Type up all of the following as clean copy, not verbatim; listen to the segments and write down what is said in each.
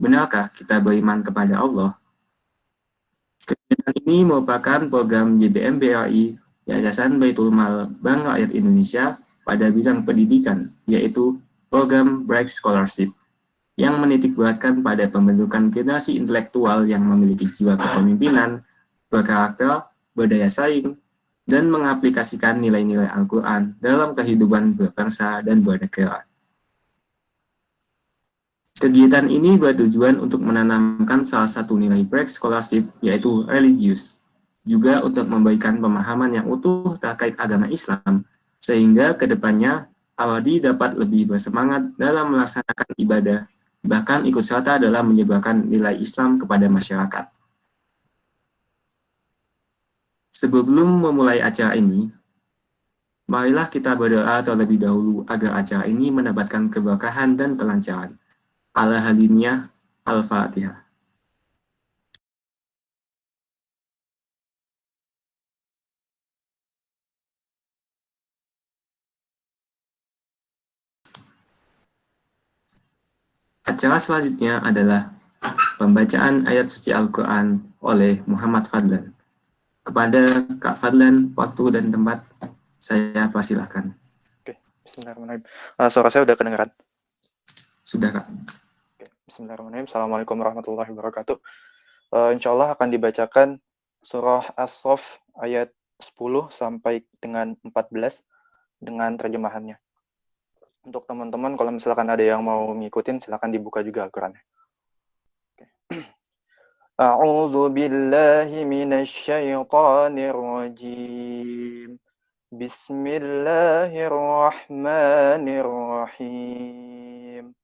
Benarkah kita beriman kepada Allah? Kegiatan ini merupakan program YBM BRI, Yayasan Baitul Mal Bank Rakyat Indonesia pada bidang pendidikan, yaitu program Bright Scholarship, yang menitikberatkan pada pembentukan generasi intelektual yang memiliki jiwa kepemimpinan, berkarakter, berdaya saing, dan mengaplikasikan nilai-nilai Al-Quran dalam kehidupan berbangsa dan bernegara. Kegiatan ini bertujuan untuk menanamkan salah satu nilai Bright Scholarship, yaitu religius, juga untuk memberikan pemahaman yang utuh terkait agama Islam, sehingga kedepannya awadi dapat lebih bersemangat dalam melaksanakan ibadah, bahkan ikut serta dalam menyebarkan nilai Islam kepada masyarakat. Sebelum memulai acara ini, marilah kita berdoa terlebih dahulu agar acara ini mendapatkan keberkahan dan kelancaran. Al-Haliniyah, Al-Fatihah. Acara selanjutnya adalah pembacaan ayat suci Al-Quran oleh Muhammad Fadlan. Kepada Kak Fadlan, waktu dan tempat saya persilahkan. Oke, bismillahirrahmanirrahim. Suara saya udah kedengaran? Sudah, Kak. Oke, bismillahirrahmanirrahim. Assalamualaikum warahmatullahi wabarakatuh. Insya Allah akan dibacakan surah As-Saff ayat 10 sampai dengan 14 dengan terjemahannya. Untuk teman-teman, kalau misalkan ada yang mau ngikutin, silakan dibuka juga Al-Qurannya. A'udzu billahi minasyaitonir rajim. Bismillahirrahmanirrahim.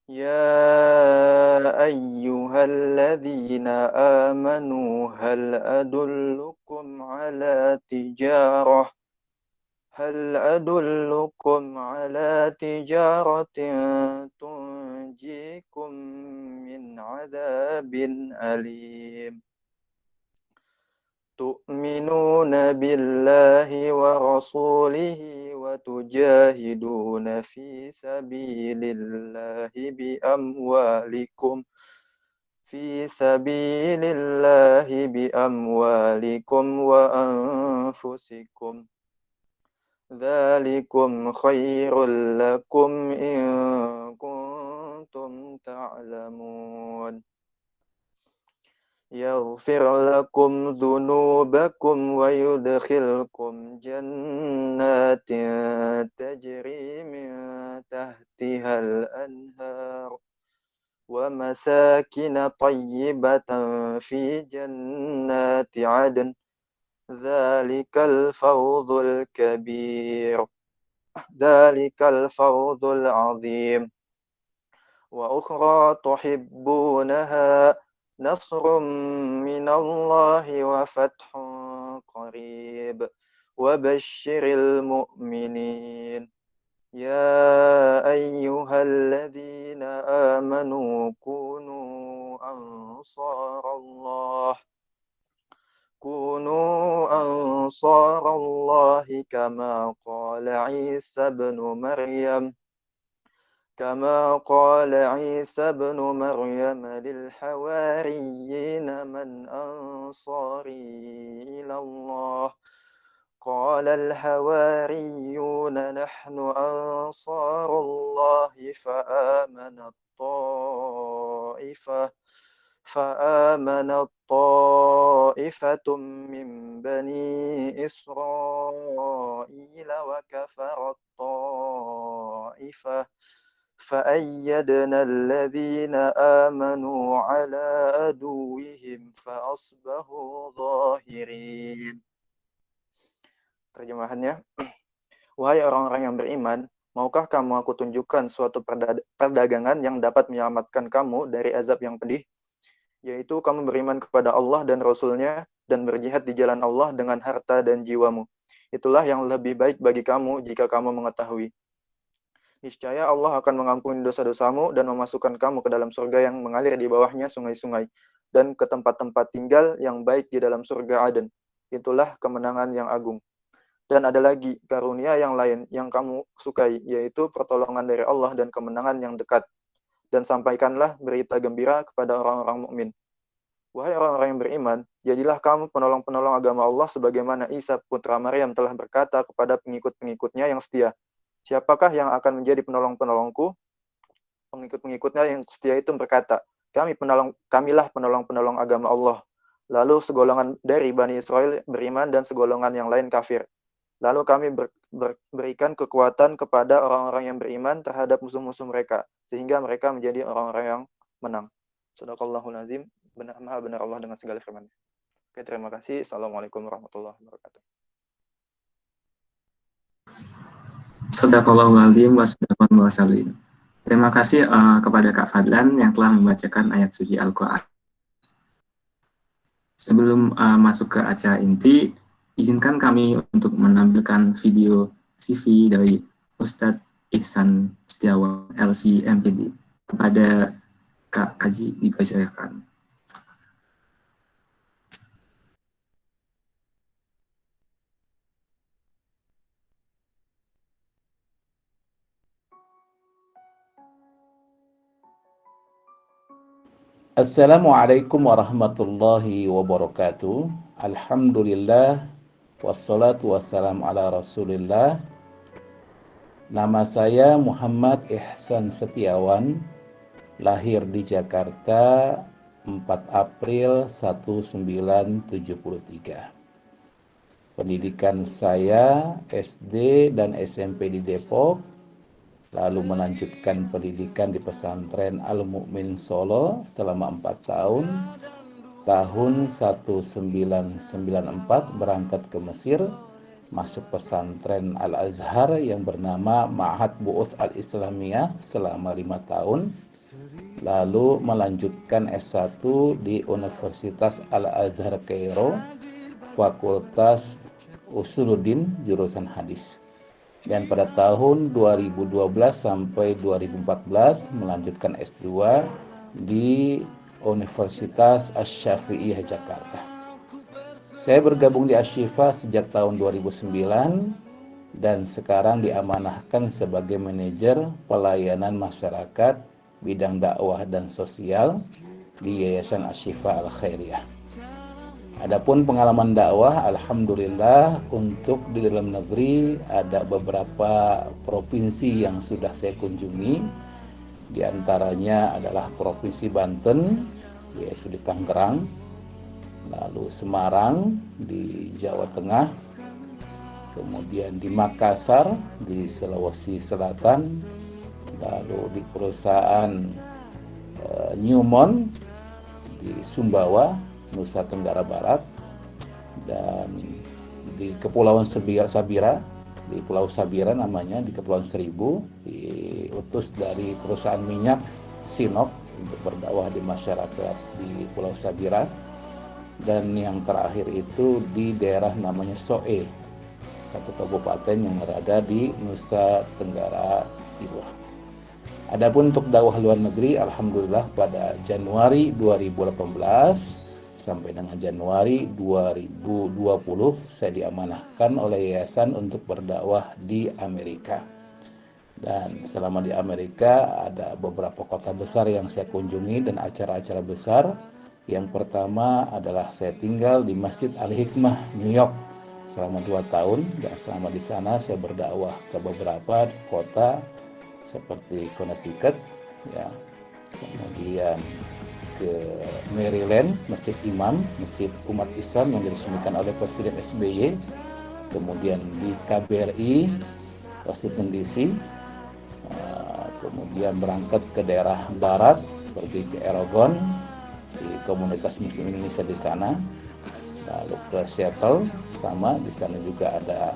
Ya ayyuhalladzina amanu hal adullukum ala tijarah tunjikum min adzabin alim. Tu'minuna billahi wa rasulihi wa tujahiduna fi sabilillahi bi amwalikum wa anfusikum. Dzalikum khairul lakum in kuntum ta'lamun. يغفر لكم ذنوبكم ويدخلكم جنات تجري من تحتها الأنهار ومساكن طيبة في جنات عدن ذلك الفوز الكبير ذلك الفوز العظيم وأخرى تحبونها نصر من الله وفتح قريب وبشر المؤمنين يا أيها الذين آمنوا كونوا أنصار الله كما قال عيسى بن مريم للحواريين من أنصاري إلى الله قال الحواريون نحن أنصار الله فآمنت طائفة من بني إسرائيل وكفرت طائفة فأيدنا الذين آمنوا على عدوهم فأصبحوا ظاهرين. Terjemahannya, wahai orang-orang yang beriman, maukah kamu aku tunjukkan suatu perdagangan yang dapat menyelamatkan kamu dari azab yang pedih? Yaitu kamu beriman kepada Allah dan Rasul-Nya dan berjihad di jalan Allah dengan harta dan jiwamu. Itulah yang lebih baik bagi kamu jika kamu mengetahui. Niscaya Allah akan mengampuni dosa-dosamu dan memasukkan kamu ke dalam surga yang mengalir di bawahnya sungai-sungai dan ke tempat-tempat tinggal yang baik di dalam surga Aden. Itulah kemenangan yang agung. Dan ada lagi karunia yang lain yang kamu sukai, yaitu pertolongan dari Allah dan kemenangan yang dekat. dan sampaikanlah berita gembira kepada orang-orang mukmin. Wahai orang-orang yang beriman, jadilah kamu penolong-penolong agama Allah sebagaimana Isa putra Maryam telah berkata kepada pengikut-pengikutnya yang setia. Siapakah yang akan menjadi penolong-penolongku? Pengikut-pengikutnya yang setia itu berkata, kamilah penolong-penolong agama Allah. Lalu segolongan dari Bani Israel beriman dan segolongan yang lain kafir. Lalu kami berikan kekuatan kepada orang-orang yang beriman terhadap musuh-musuh mereka, sehingga mereka menjadi orang-orang yang menang. Shadaqallahul azim. Maha benar Allah dengan segala firman-Nya. Oke, terima kasih. Assalamualaikum warahmatullahi wabarakatuh. Shadaqallahul azim wa shadaqal mursalin. Terima kasih kepada Kak Fadlan yang telah membacakan ayat suci Al-Quran. Sebelum masuk ke acara inti, izinkan kami untuk menampilkan video CV dari Ustadz Ihsan Setiawan, LC MPD. Kepada Kak Aji dipersilakan. Assalamualaikum warahmatullahi wabarakatuh. Alhamdulillah wassalatu wassalamu ala Rasulillah. Nama saya Muhammad Ihsan Setiawan, lahir di Jakarta 4 April 1973. Pendidikan saya SD dan SMP di Depok, lalu melanjutkan pendidikan di pesantren Al-Mu'min Solo selama 4 tahun. Tahun 1994 berangkat ke Mesir, masuk pesantren Al-Azhar yang bernama Ma'had Bu'uts Al-Islamiyah selama 5 tahun. Lalu melanjutkan S1 di Universitas Al-Azhar Kairo, Fakultas Usuluddin, jurusan hadis. Dan pada tahun 2012 sampai 2014 melanjutkan S2 di Universitas Asy-Syafi'iyah Jakarta. Saya bergabung di Asy-Syifa sejak tahun 2009 dan sekarang diamanahkan sebagai manajer pelayanan masyarakat bidang dakwah dan sosial di Yayasan Asy-Syifa Al-Khairiyah. Adapun pengalaman dakwah, alhamdulillah untuk di dalam negeri ada beberapa provinsi yang sudah saya kunjungi. Di antaranya adalah Provinsi Banten, yaitu di Tangerang, lalu Semarang di Jawa Tengah, kemudian di Makassar di Sulawesi Selatan, lalu di perusahaan Newmont di Sumbawa, Nusa Tenggara Barat, dan di Kepulauan Sabira, di Pulau Sabira namanya, di Kepulauan Seribu, diutus dari perusahaan minyak Sinop untuk berdakwah di masyarakat di Pulau Sabira. Dan yang terakhir itu di daerah namanya Soe, satu kabupaten yang berada di Nusa Tenggara Timur. Adapun untuk dakwah luar negeri, alhamdulillah pada Januari 2018 sampai dengan Januari 2020 saya diamanahkan oleh yayasan untuk berdakwah di Amerika. Dan selama di Amerika ada beberapa kota besar yang saya kunjungi dan acara-acara besar. Yang pertama adalah saya tinggal di Masjid Al-Hikmah, New York selama 2 tahun, dan selama di sana saya berdakwah ke beberapa kota seperti Connecticut, ya, kemudian ke Maryland, Masjid Imam, Masjid Umat Islam yang diresmikan oleh Presiden SBY, kemudian di KBRI, Washington DC, kemudian berangkat ke daerah barat, pergi ke Oregon, di komunitas Muslim Indonesia di sana, lalu ke Seattle, sama di sana juga ada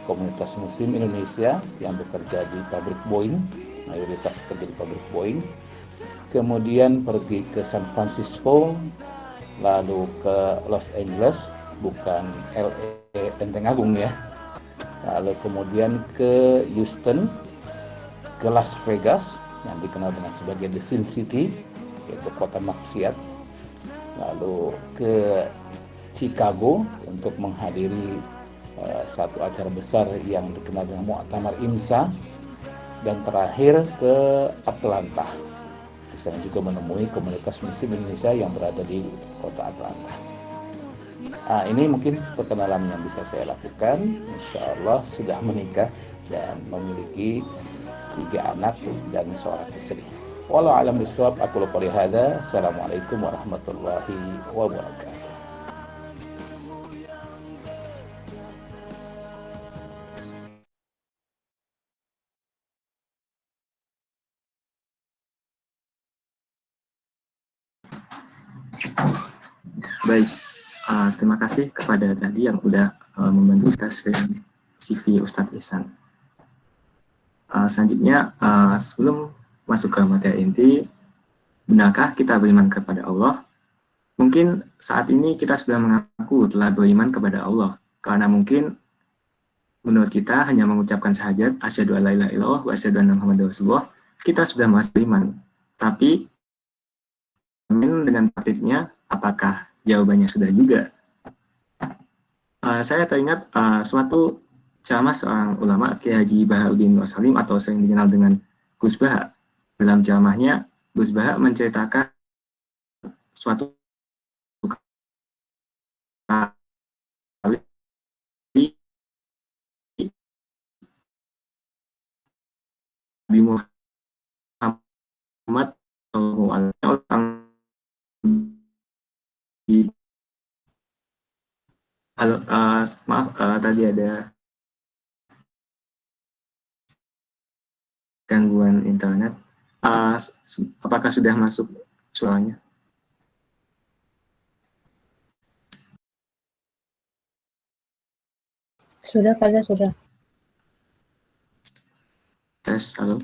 komunitas Muslim Indonesia yang bekerja di pabrik Boeing, mayoritas kerja di pabrik Boeing. Kemudian pergi ke San Francisco, lalu ke Los Angeles, bukan LA Lenteng Agung ya. Lalu kemudian ke Houston, ke Las Vegas yang dikenal dengan sebagai The Sin City, yaitu kota maksiat. Lalu ke Chicago untuk menghadiri satu acara besar yang dikenal dengan Mu'tamar IMSA, dan terakhir ke Atlanta. Saya juga menemui komunitas Muslim Indonesia yang berada di kota Atlanta. Nah, ini mungkin perkenalan yang bisa saya lakukan. Insya Allah sudah menikah dan memiliki 3 anak dan seorang istri. Wallahu a'lam bishawab. Aku qouli hadza. Assalamualaikum warahmatullahi wabarakatuh. Baik, terima kasih kepada tadi yang sudah membantu saya CV Ustadz Ihsan. Selanjutnya, sebelum masuk ke materi inti, benarkah kita beriman kepada Allah? Mungkin saat ini kita sudah mengaku telah beriman kepada Allah, karena mungkin menurut kita hanya mengucapkan syahadat, asyhadu alla ilaha illallah wa asyhadu anna muhammadar rasulullah, kita sudah merasa beriman. Tapi dengan praktiknya, apakah jawabannya sudah juga? Saya teringat suatu ceramah seorang ulama, Kiai Haji Baharuddin Wasalim atau sering dikenal dengan Gus Baha. Dalam ceramahnya, Gus Baha menceritakan suatu kali Nabi Muhammad SAW Halo, maaf, tadi ada gangguan internet. Apakah sudah masuk suaranya? Sudah, Faza, sudah. Tes, halo.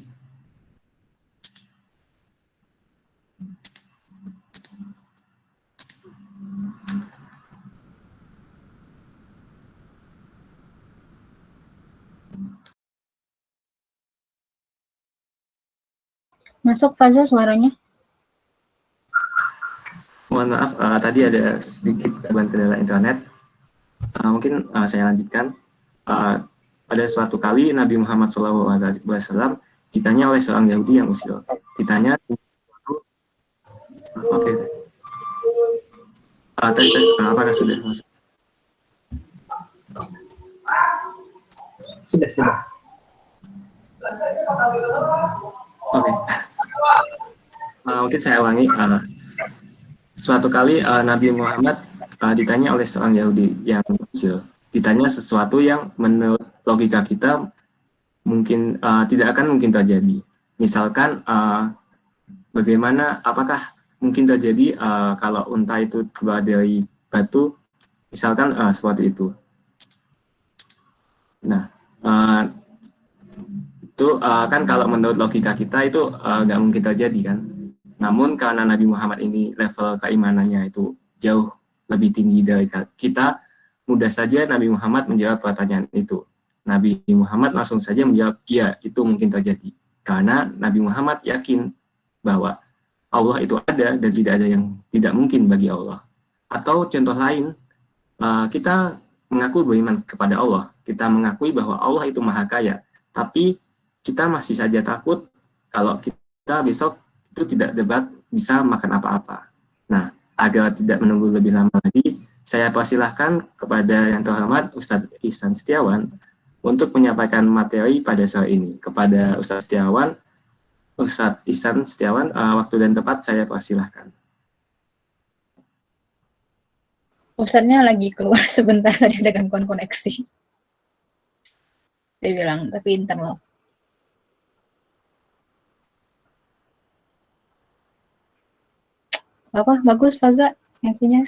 Masuk, Faza, suaranya? Mohon maaf, tadi ada sedikit gangguan kendala internet. Mungkin saya lanjutkan. Pada suatu kali Nabi Muhammad SAW ditanya oleh seorang Yahudi yang usil. Ditanya, oke. Tes, apakah sudah masuk? Sudah. Oke. Mungkin saya ulangi. Suatu kali Nabi Muhammad ditanya oleh seorang Yahudi yang usil. Ditanya sesuatu yang menurut logika kita mungkin tidak akan mungkin terjadi. Misalkan bagaimana, apakah mungkin terjadi kalau unta itu terbuat dari batu, misalkan seperti itu. Nah, itu kan kalau menurut logika kita itu nggak mungkin terjadi kan. Namun karena Nabi Muhammad ini level keimanannya itu jauh lebih tinggi dari kita, mudah saja Nabi Muhammad menjawab pertanyaan itu. Nabi Muhammad langsung saja menjawab, iya, itu mungkin terjadi. Karena Nabi Muhammad yakin bahwa Allah itu ada dan tidak ada yang tidak mungkin bagi Allah. Atau contoh lain, kita mengaku beriman kepada Allah. Kita mengakui bahwa Allah itu maha kaya. Tapi kita masih saja takut kalau kita besok itu tidak dapat bisa makan apa-apa. Nah, agar tidak menunggu lebih lama lagi, saya persilahkan kepada yang terhormat Ustadz Ihsan Setiawan untuk menyampaikan materi pada sore ini. Kepada Ustadz Ihsan Setiawan, waktu dan tempat saya persilahkan. Ustadznya lagi keluar sebentar, tadi ada gangguan koneksi. Dia bilang, tapi internal. Apa? Bagus, Faza, intinya.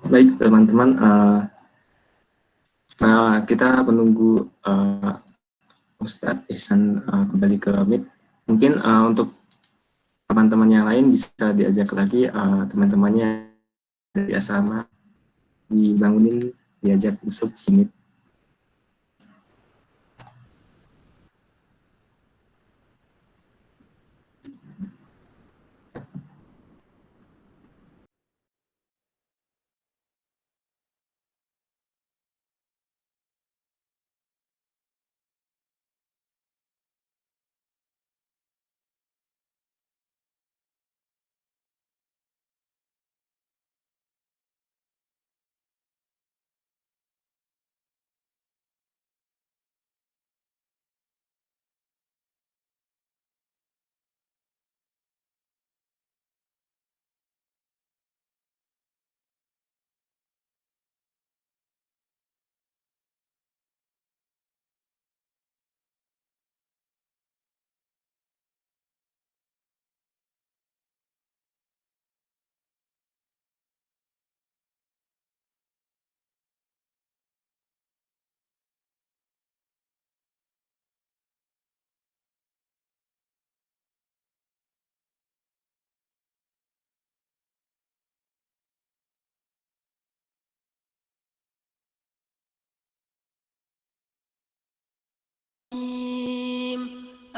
Baik, teman-teman, kita menunggu Ustadz Ihsan kembali ke Meet. Mungkin untuk teman-teman yang lain bisa diajak lagi teman-temannya dari asrama, dibangunin, diajak masuk Meet.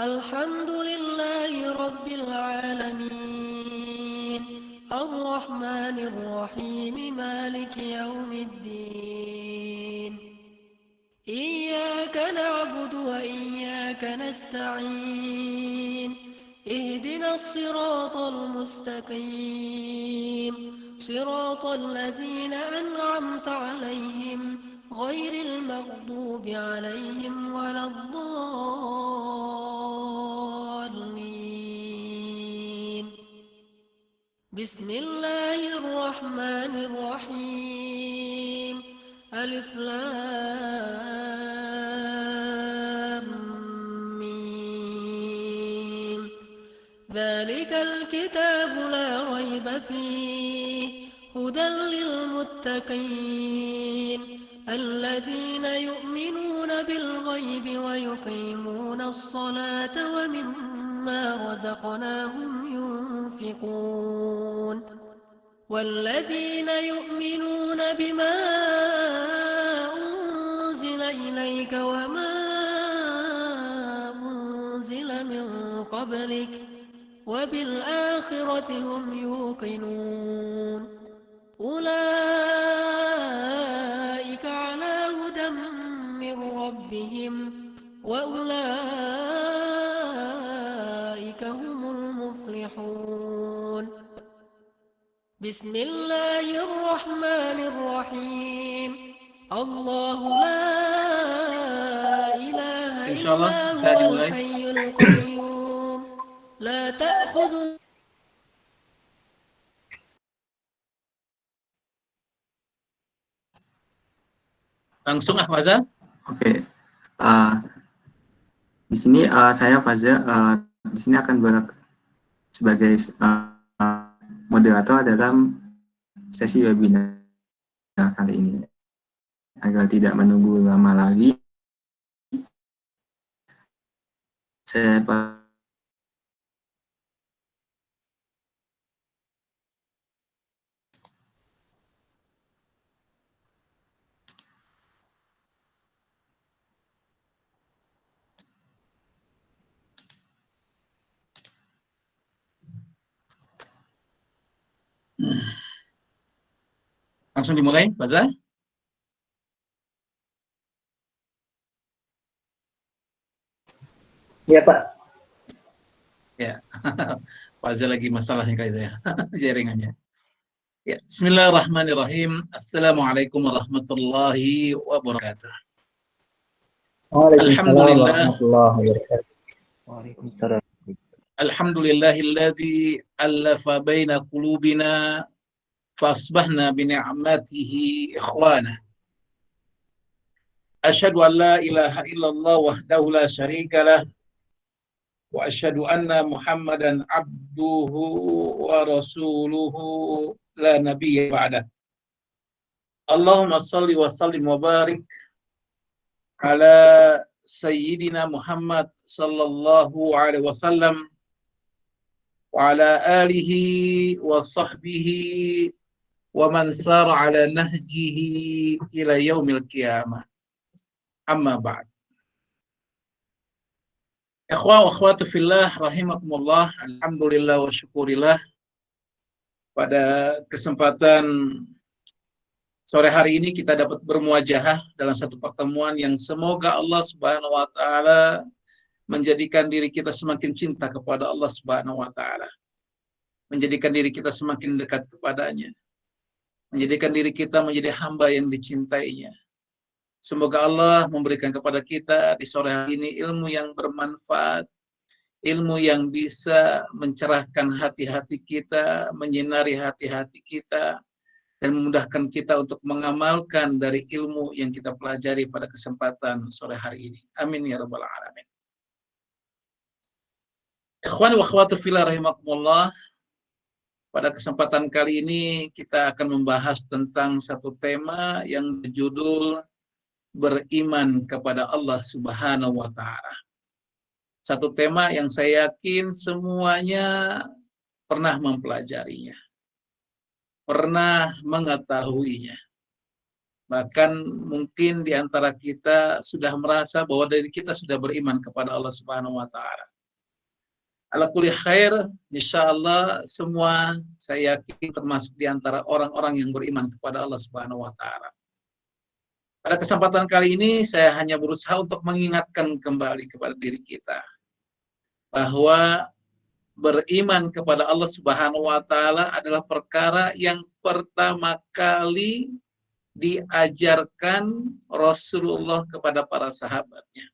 Alhamdulillahi Rabbil Alamin Ar-Rahmanir Rahim Maliki Yawmiddin Iyyaka na'budu wa iyyaka nasta'in Ihdinas siratal mustaqim Siratal ladzina an'amta 'alaihim ghairil maghdubi 'alaihim waladdallin Bismillahirrahmanirrahim Alif Lam Mim Dzalikal kitabu la raiba fihi hudan lil muttaqin alladzina yu'minuna bil ghaibi wa yuqimuna as-salata wa mimma razaqnahum yunfiqun والذين يؤمنون بما أنزل إليك وما أنزل من قبلك وبالآخرة هم يوقنون أولئك على هدى من ربهم وأولئك هم المفلحون بسم الله الرحمن الرحيم الله لا إله Insyaallah, إلا saya هو dimulai. الحي القيوم لا تأخذ Langsung Faza. Oke. Di sini saya Faza di sini akan sebagai moderator dalam sesi webinar kali ini. Agar tidak menunggu lama lagi, saya Langsung dimulai, Faza. Iya, Pak. Ya, Faza lagi masalahnya kayak itu ya, jaringannya. Ya, Bismillahirrahmanirrahim. Assalamualaikum warahmatullahi wabarakatuh. Waalaikumsalam Alhamdulillah. warahmatullahi wabarakatuh. Waalaikumsalam. Alhamdulillahilladzi allafa baina qulubina فأصبحنا بنعمته إخوانا أشهد أن لا إله إلا الله وحده لا شريك له وأشهد أن محمدا عبده ورسوله لا نبي بعده اللهم صل وسلم وبارك على سيدنا محمد صلى الله عليه وسلم وعلى آله وصحبه ومن سار على نهجه إلى يوم القيامة أما بعد Ikhwan wa akhwatu fillah rahimakumullah, alhamdulillah wa syukurillah. Pada kesempatan sore hari ini kita dapat bermuajahah dalam satu pertemuan yang semoga Allah Subhanahu wa taala menjadikan diri kita semakin cinta kepada Allah Subhanahu wa taala. Menjadikan diri kita semakin dekat kepadanya. Menjadikan diri kita menjadi hamba yang dicintainya. Semoga Allah memberikan kepada kita di sore hari ini ilmu yang bermanfaat, ilmu yang bisa mencerahkan hati-hati kita, menyinari hati-hati kita, dan memudahkan kita untuk mengamalkan dari ilmu yang kita pelajari pada kesempatan sore hari ini. Amin ya rabbal alamin. Ikhwan wa akhwatu fillah rahimakumullah. Pada kesempatan kali ini kita akan membahas tentang satu tema yang berjudul beriman kepada Allah Subhanahu wa taala. Satu tema yang saya yakin semuanya pernah mempelajarinya, pernah mengetahuinya. Bahkan mungkin di antara kita sudah merasa bahwa diri kita sudah beriman kepada Allah Subhanahu wa taala. Ala kulli khair, insyaallah semua saya yakin termasuk di antara orang-orang yang beriman kepada Allah Subhanahu wa taala. Pada kesempatan kali ini saya hanya berusaha untuk mengingatkan kembali kepada diri kita bahwa beriman kepada Allah Subhanahu wa taala adalah perkara yang pertama kali diajarkan Rasulullah kepada para sahabatnya.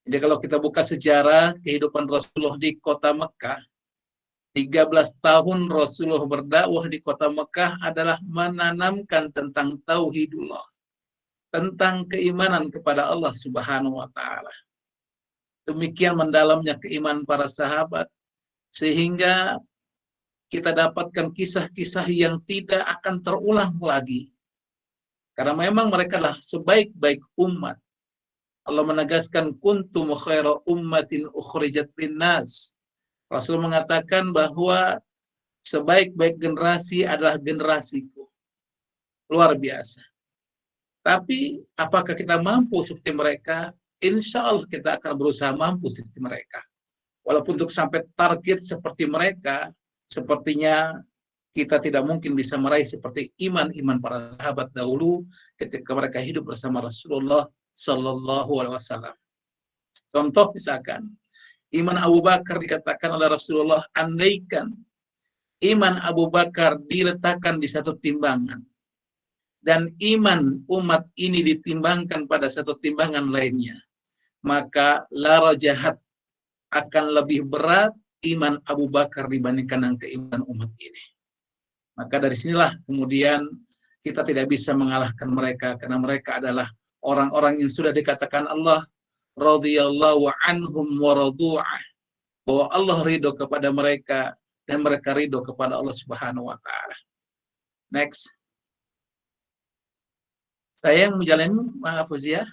Jadi kalau kita buka sejarah kehidupan Rasulullah di kota Mekah, 13 tahun Rasulullah berdakwah di kota Mekah adalah menanamkan tentang tauhidullah, tentang keimanan kepada Allah Subhanahu wa taala. Demikian mendalamnya keimanan para sahabat sehingga kita dapatkan kisah-kisah yang tidak akan terulang lagi. Karena memang mereka adalah sebaik-baik umat. Allah menegaskan kuntum khaira ummatin ukhrijat linnas. Rasul mengatakan bahwa sebaik-baik generasi adalah generasiku. Luar biasa. Tapi apakah kita mampu seperti mereka? Insya Allah kita akan berusaha mampu seperti mereka. Walaupun untuk sampai target seperti mereka, sepertinya kita tidak mungkin bisa meraih seperti iman-iman para sahabat dahulu ketika mereka hidup bersama Rasulullah Sallallahu Alaihi Wasallam. Contoh misalkan, iman Abu Bakar dikatakan oleh Rasulullah, andaikan iman Abu Bakar diletakkan di satu timbangan dan iman umat ini ditimbangkan pada satu timbangan lainnya, maka la rajahat akan lebih berat iman Abu Bakar dibandingkan dengan keimanan umat ini. Maka dari sinilah kemudian kita tidak bisa mengalahkan mereka karena mereka adalah orang-orang yang sudah dikatakan Allah radhiyallahu anhum wa radu'ah, bahwa Allah ridho kepada mereka dan mereka ridho kepada Allah Subhanahu wa taala. Next. Saya yang menjalani, maaf Fuzia.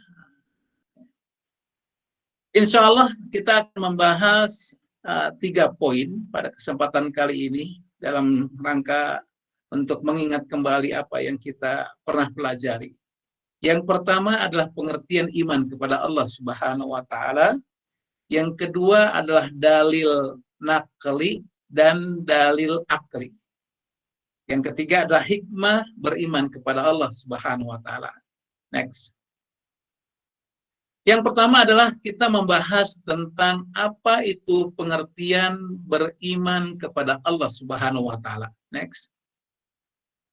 Insya Allah kita akan membahas 3 poin pada kesempatan kali ini dalam rangka untuk mengingat kembali apa yang kita pernah pelajari. Yang pertama adalah pengertian iman kepada Allah Subhanahu wa taala. Yang kedua adalah dalil nakli dan dalil akli. Yang ketiga adalah hikmah beriman kepada Allah Subhanahu wa taala. Next. Yang pertama adalah kita membahas tentang apa itu pengertian beriman kepada Allah Subhanahu wa taala. Next.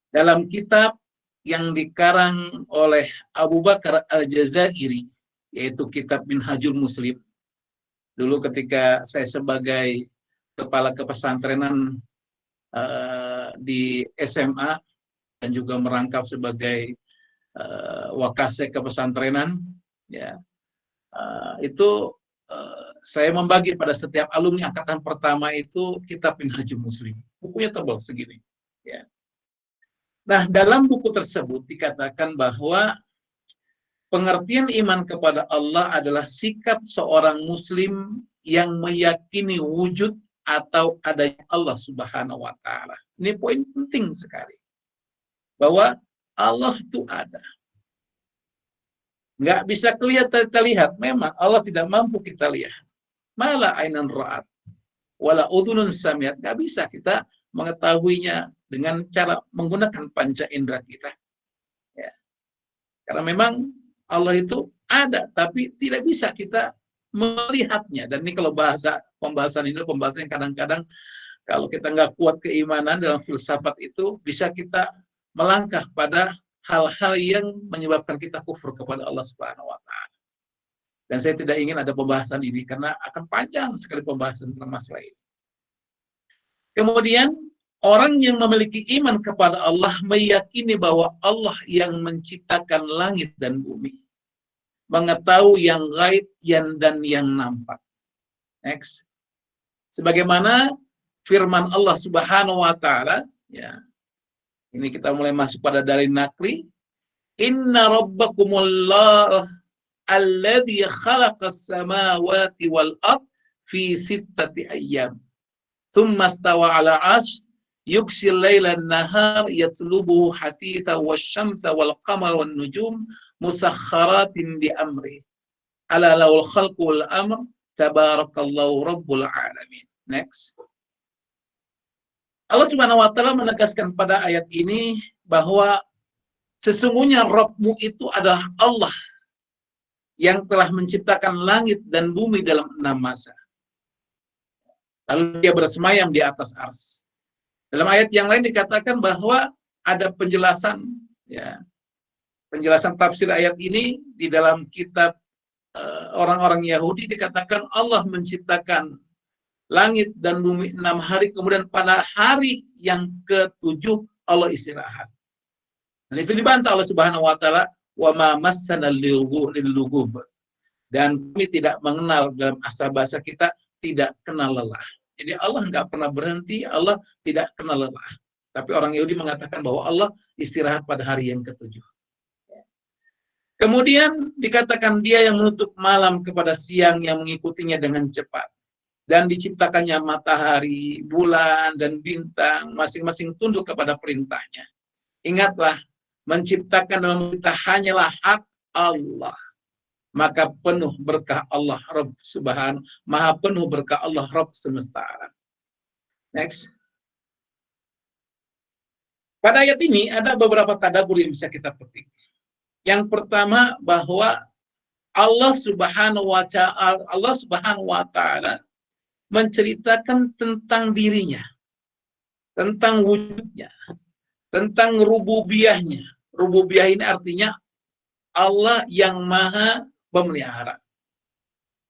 Dalam kitab yang dikarang oleh Abu Bakar Al-Jazairi, yaitu kitab Minhajul Muslim. Dulu ketika saya sebagai kepala kepesantrenan di SMA dan juga merangkap sebagai wakase kepesantrenan, ya, itu saya membagi pada setiap alumni angkatan pertama itu kitab Minhajul Muslim. Bukunya tebal segini. Ya. Nah, dalam buku tersebut dikatakan bahwa pengertian iman kepada Allah adalah sikap seorang muslim yang meyakini wujud atau adanya Allah Subhanahu wa taala. Ini poin penting sekali. Bahwa Allah itu ada. Nggak bisa kita lihat. Memang Allah tidak mampu kita lihat. Mala ainan ra'at wala udhunun samiat. Nggak bisa kita mengetahuinya dengan cara menggunakan panca indera kita. Ya. Karena memang Allah itu ada, tapi tidak bisa kita melihatnya. Dan ini kalau pembahasan ini pembahasan yang kadang-kadang kalau kita nggak kuat keimanan dalam filsafat itu, bisa kita melangkah pada hal-hal yang menyebabkan kita kufur kepada Allah Subhanahu wa taala. Dan saya tidak ingin ada pembahasan ini karena akan panjang sekali pembahasan tentang masalah ini. Kemudian orang yang memiliki iman kepada Allah meyakini bahwa Allah yang menciptakan langit dan bumi, mengetahui yang gaib dan yang nampak. Next. Sebagaimana firman Allah Subhanahu wa taala, ya. Ini kita mulai masuk pada dalil nakli. Inna rabbakumullah alladzi khalaqas samawati wal ard fi sittati ayyam. Tsumma stawa 'ala 'arsy yuksil lailan nahar yatlubuhu hasitha wasyamsa wal qamar wan nujum musakhkharatin bi amri ala lawul khalqu wal amr tabarakallahu rabbul alamin. Next. Allah Subhanahu wa taala menegaskan pada ayat ini bahwa sesungguhnya Rabbmu itu adalah Allah yang telah menciptakan langit dan bumi dalam 6 masa. Lalu dia bersemayam di atas ars. Dalam ayat yang lain dikatakan bahwa ada penjelasan, ya, penjelasan tafsir ayat ini di dalam kitab orang-orang Yahudi dikatakan Allah menciptakan langit dan bumi 6 hari, kemudian pada hari yang ke-7 Allah istirahat. Dan itu dibantah Allah Subhanahu wa taala, wa ma massana lil-lughub. Dan kami tidak mengenal, dalam asal-bahasa kita, tidak kenal lelah. Jadi Allah nggak pernah berhenti, Allah tidak kenal lelah. Tapi orang Yahudi mengatakan bahwa Allah istirahat pada hari yang ke-7. Kemudian dikatakan dia yang menutup malam kepada siang yang mengikutinya dengan cepat. Dan diciptakannya matahari, bulan, dan bintang, masing-masing tunduk kepada perintahnya. Ingatlah, menciptakan dan memerintah hanyalah hak Allah. Maka penuh berkah Allah Rabb Subhanahu, maha penuh berkah Allah Rabb semesta alam. Next. Pada ayat ini ada beberapa tadabbur yang bisa kita petik. Yang pertama bahwa Allah Subhanahu wa taala menceritakan tentang dirinya, tentang wujudnya, tentang rububiyahnya. Rububiyah ini artinya Allah yang maha pemelihara.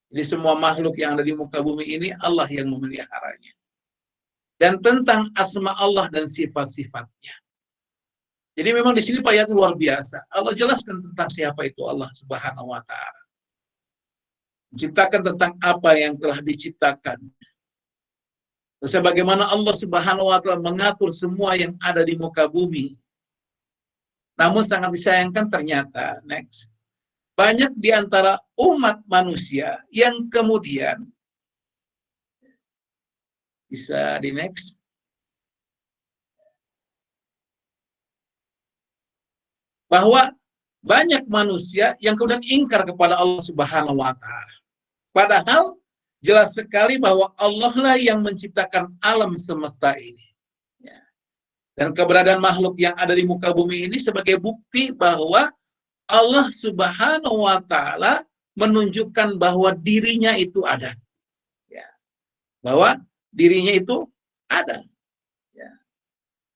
Jadi semua makhluk yang ada di muka bumi ini Allah yang memeliharanya. Dan tentang asma Allah dan sifat-sifatnya. Jadi memang di sini ayat luar biasa. Allah jelaskan tentang siapa itu Allah Subhanahu wa taala. Menciptakan tentang apa yang telah diciptakan. Sebagaimana Allah Subhanahu wa taala mengatur semua yang ada di muka bumi. Namun sangat disayangkan ternyata, next, banyak di antara umat manusia yang kemudian, bisa di next, bahwa banyak manusia yang kemudian ingkar kepada Allah Subhanahu wa taala. Padahal jelas sekali bahwa Allah lah yang menciptakan alam semesta ini. Dan keberadaan makhluk yang ada di muka bumi ini sebagai bukti bahwa Allah Subhanahu wa taala menunjukkan bahwa dirinya itu ada. Ya. Bahwa dirinya itu ada. Ya.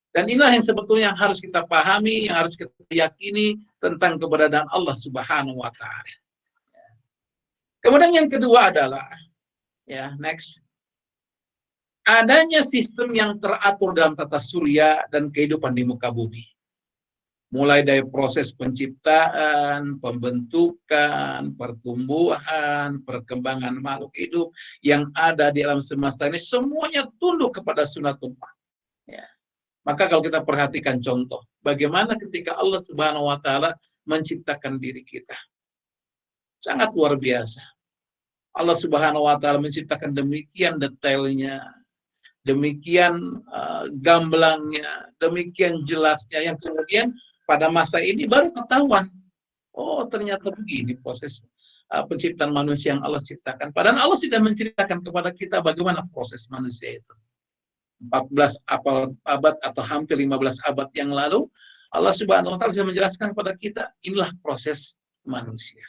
Dan inilah yang sebetulnya harus kita pahami, yang harus kita yakini tentang keberadaan Allah Subhanahu wa taala. Ya. Kemudian yang kedua adalah, ya, next, adanya sistem yang teratur dalam tata surya dan kehidupan di muka bumi. Mulai dari proses penciptaan, pembentukan, pertumbuhan, perkembangan makhluk hidup yang ada di alam semesta ini, semuanya tunduk kepada sunnatullah. Ya. Maka kalau kita perhatikan contoh, bagaimana ketika Allah Subhanahu wa taala menciptakan diri kita. Sangat luar biasa. Allah Subhanahu wa taala menciptakan demikian detailnya, demikian gamblangnya, demikian jelasnya, yang kemudian pada masa ini baru ketahuan, oh ternyata begini proses penciptaan manusia yang Allah ciptakan. Padahal Allah sudah menceritakan kepada kita bagaimana proses manusia itu. 14 abad atau hampir 15 abad yang lalu, Allah Subhanahu wa taala sudah menjelaskan kepada kita, inilah proses manusia.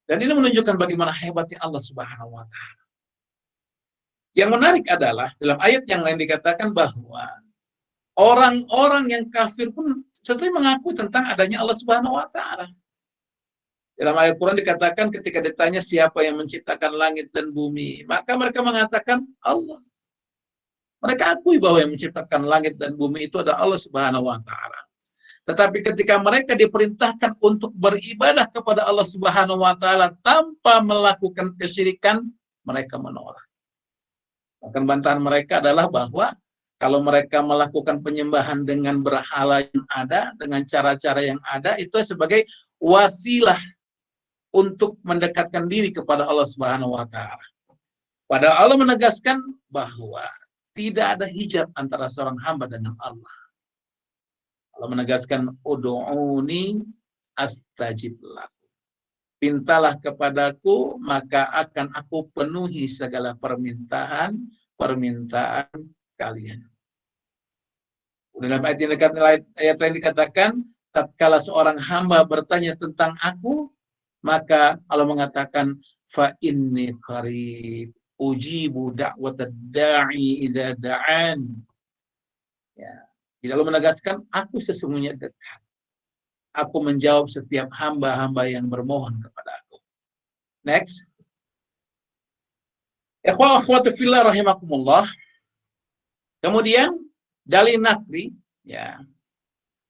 Dan ini menunjukkan bagaimana hebatnya Allah Subhanahu wa taala. Yang menarik adalah dalam ayat yang lain dikatakan bahwa orang-orang yang kafir pun setelah mengakui tentang adanya Allah Subhanahu wa taala. Dalam ayat Quran dikatakan ketika ditanya siapa yang menciptakan langit dan bumi, maka mereka mengatakan Allah. Mereka akui bahwa yang menciptakan langit dan bumi itu adalah Allah Subhanahu wa taala. Tetapi ketika mereka diperintahkan untuk beribadah kepada Allah Subhanahu wa taala tanpa melakukan kesyirikan, mereka menolak. Bahkan bantahan mereka adalah bahwa kalau mereka melakukan penyembahan dengan berhala yang ada, dengan cara-cara yang ada, itu sebagai wasilah untuk mendekatkan diri kepada Allah Subhanahu wa taala. Padahal Allah menegaskan bahwa tidak ada hijab antara seorang hamba dengan Allah. Allah menegaskan, ud'uni astajib lakum. Mintalah kepadaku, maka akan aku penuhi segala permintaan kalian. Dalam ayat lain dikatakan, tatkala seorang hamba bertanya tentang aku, maka Allah mengatakan, fa inni qarib ujibu da'watad da'i idza da'an. Ya. Jadi Allah menegaskan, aku sesungguhnya dekat. Aku menjawab setiap hamba-hamba yang bermohon kepada aku. Next. Ikhwah akhwatu fillah rahimakumullah. Kemudian dalil nakli, ya.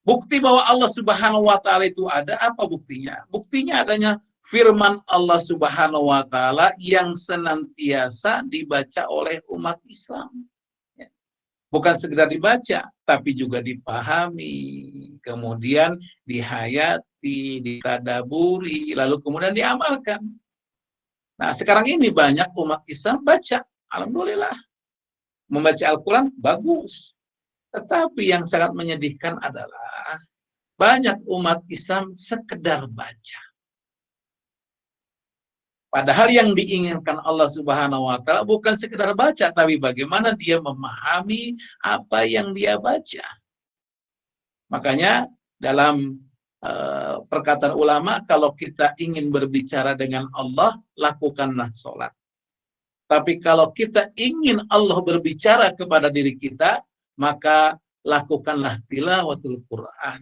Bukti bahwa Allah Subhanahu wa taala itu ada, apa buktinya? Buktinya adanya firman Allah Subhanahu wa taala yang senantiasa dibaca oleh umat Islam. Bukan sekedar dibaca, tapi juga dipahami, kemudian dihayati, ditadaburi, lalu kemudian diamalkan. Nah, sekarang ini banyak umat Islam baca, alhamdulillah. Membaca Al-Quran bagus. Tetapi yang sangat menyedihkan adalah banyak umat Islam sekedar baca. Padahal yang diinginkan Allah Subhanahu wa taala bukan sekedar baca, tapi bagaimana dia memahami apa yang dia baca. Makanya dalam perkataan ulama, kalau kita ingin berbicara dengan Allah, lakukanlah sholat. Tapi kalau kita ingin Allah berbicara kepada diri kita, maka lakukanlah tilawatul Quran.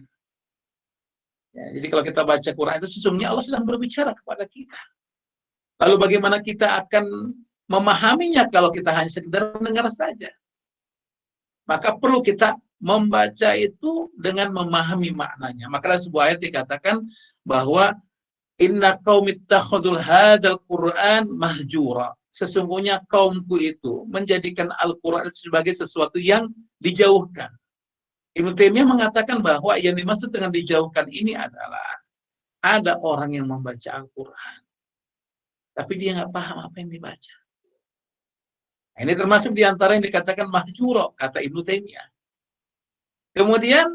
Ya, jadi kalau kita baca Quran itu sesungguhnya Allah sedang berbicara kepada kita. Lalu bagaimana kita akan memahaminya kalau kita hanya sekedar mendengar saja? Maka perlu kita membaca itu dengan memahami maknanya. Maka ada sebuah ayat dikatakan bahwa inna qaumi ittakhadul hadzal Qur'an mahjura. Sesungguhnya kaumku itu menjadikan Al-Qur'an sebagai sesuatu yang dijauhkan. Ibnu Taimiyah mengatakan bahwa yang dimaksud dengan dijauhkan ini adalah ada orang yang membaca Al-Qur'an, tapi dia nggak paham apa yang dibaca. Nah, ini termasuk diantara yang dikatakan mahjuro, kata Ibnu Taimiyah. Kemudian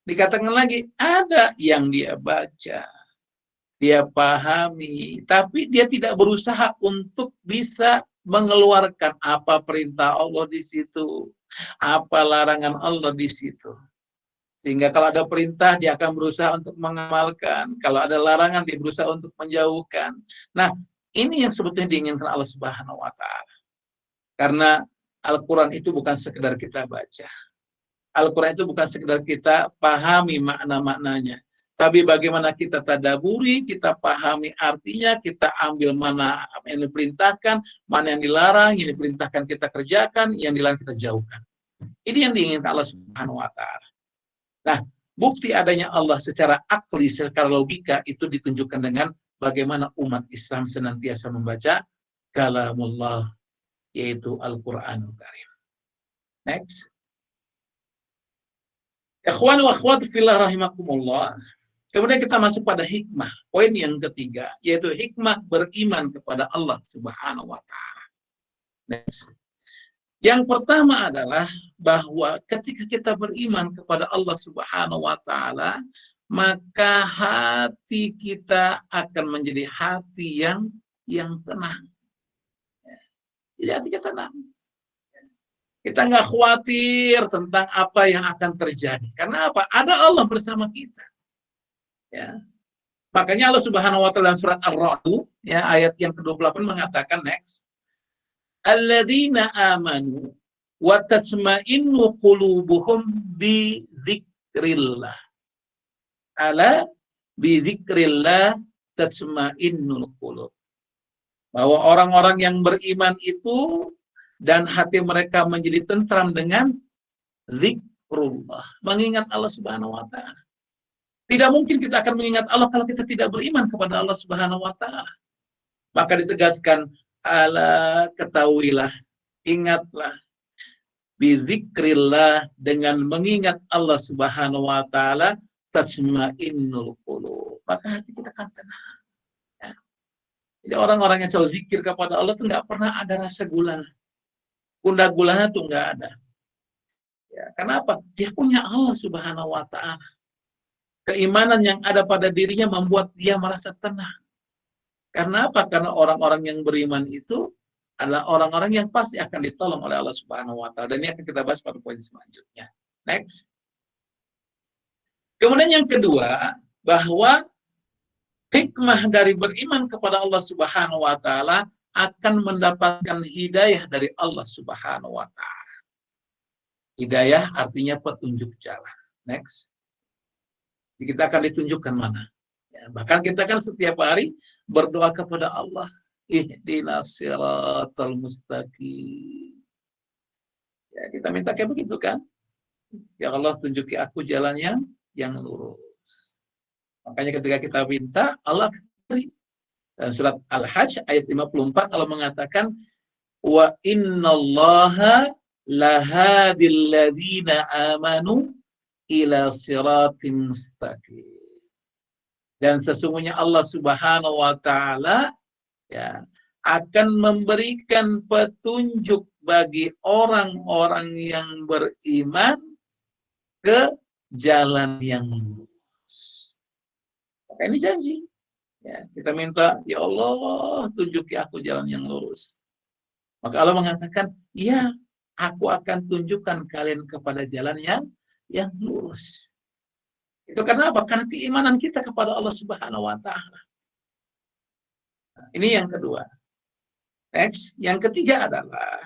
dikatakan lagi, ada yang dia baca, dia pahami, tapi dia tidak berusaha untuk bisa mengeluarkan apa perintah Allah di situ, apa larangan Allah di situ. Sehingga kalau ada perintah, dia akan berusaha untuk mengamalkan. Kalau ada larangan, dia berusaha untuk menjauhkan. Nah, ini yang sebetulnya diinginkan Allah Subhanahu wa taala. Karena Al-Quran itu bukan sekedar kita baca. Al-Quran itu bukan sekedar kita pahami makna-maknanya. Tapi bagaimana kita tadaburi, kita pahami artinya, kita ambil mana yang diperintahkan, mana yang dilarang, yang diperintahkan kita kerjakan, yang dilarang kita jauhkan. Ini yang diinginkan Allah Subhanahu wa taala. Nah, bukti adanya Allah secara akli, secara logika itu ditunjukkan dengan bagaimana umat Islam senantiasa membaca kalamullah, yaitu Al-Quranul Karim. Next. Ikhwan wa akhwat fillah rahimakumullah. Kemudian kita masuk pada hikmah. Poin yang ketiga, yaitu hikmah beriman kepada Allah Subhanahu wa taala. Next. Yang pertama adalah bahwa ketika kita beriman kepada Allah Subhanahu wa taala, maka hati kita akan menjadi hati yang tenang. Jadi hati kita tenang. Kita nggak khawatir tentang apa yang akan terjadi. Karena apa? Ada Allah bersama kita. Ya. Makanya Allah Subhanahu wa taala dalam surat Ar-Ra'd, ya, ayat yang ke-28 mengatakan, next, alladzina amanu wa tatma'innu qulubuhum bi dzikrillah. Ala bi dzikrillah tatma'innul qulub. Bahwa orang-orang yang beriman itu dan hati mereka menjadi tentram dengan zikrullah, mengingat Allah Subhanahu wa taala. Tidak mungkin kita akan mengingat Allah kalau kita tidak beriman kepada Allah Subhanahu wa taala. Maka ditegaskan, ala, ketahuilah, ingatlah, bizikrillah, dengan mengingat Allah Subhanahu wa taala, tatma'innul qulub, maka hati kita akan tenang. Ya. Jadi orang-orang yang selalu zikir kepada Allah itu nggak pernah ada rasa gundah. Gundah gulana tuh nggak ada. Ya, kenapa? Dia punya Allah Subhanahu wa Ta'ala. Keimanan yang ada pada dirinya membuat dia merasa tenang. Karena apa? Karena orang-orang yang beriman itu adalah orang-orang yang pasti akan ditolong oleh Allah Subhanahu wa Ta'ala. Dan ini akan kita bahas pada poin selanjutnya. Next. Kemudian yang kedua, bahwa hikmah dari beriman kepada Allah Subhanahu wa Ta'ala akan mendapatkan hidayah dari Allah Subhanahu wa Ta'ala. Hidayah artinya petunjuk jalan. Next. Kita akan ditunjukkan mana. Ya, bahkan kita kan setiap hari berdoa kepada Allah. Ihdinas siratal mustaqim. Ya, kita minta kayak begitu kan. Ya Allah, tunjuki aku jalan yang lurus. Makanya ketika kita minta, Allah beri. Dan surat Al-Hajj ayat 54 Allah mengatakan, wa innallaha lahadil ladzina amanu ila siratim mustaqim. Dan sesungguhnya Allah Subhanahu wa Ta'ala ya akan memberikan petunjuk bagi orang-orang yang beriman ke jalan yang lurus. Maka ini janji. Ya, kita minta, ya Allah, tunjuki aku jalan yang lurus. Maka Allah mengatakan, ya, aku akan tunjukkan kalian kepada jalan yang lurus. Itu karena apa? Karena keimanan kita kepada Allah Subhanahu wa Ta'ala. Nah, ini yang kedua. Next, yang ketiga adalah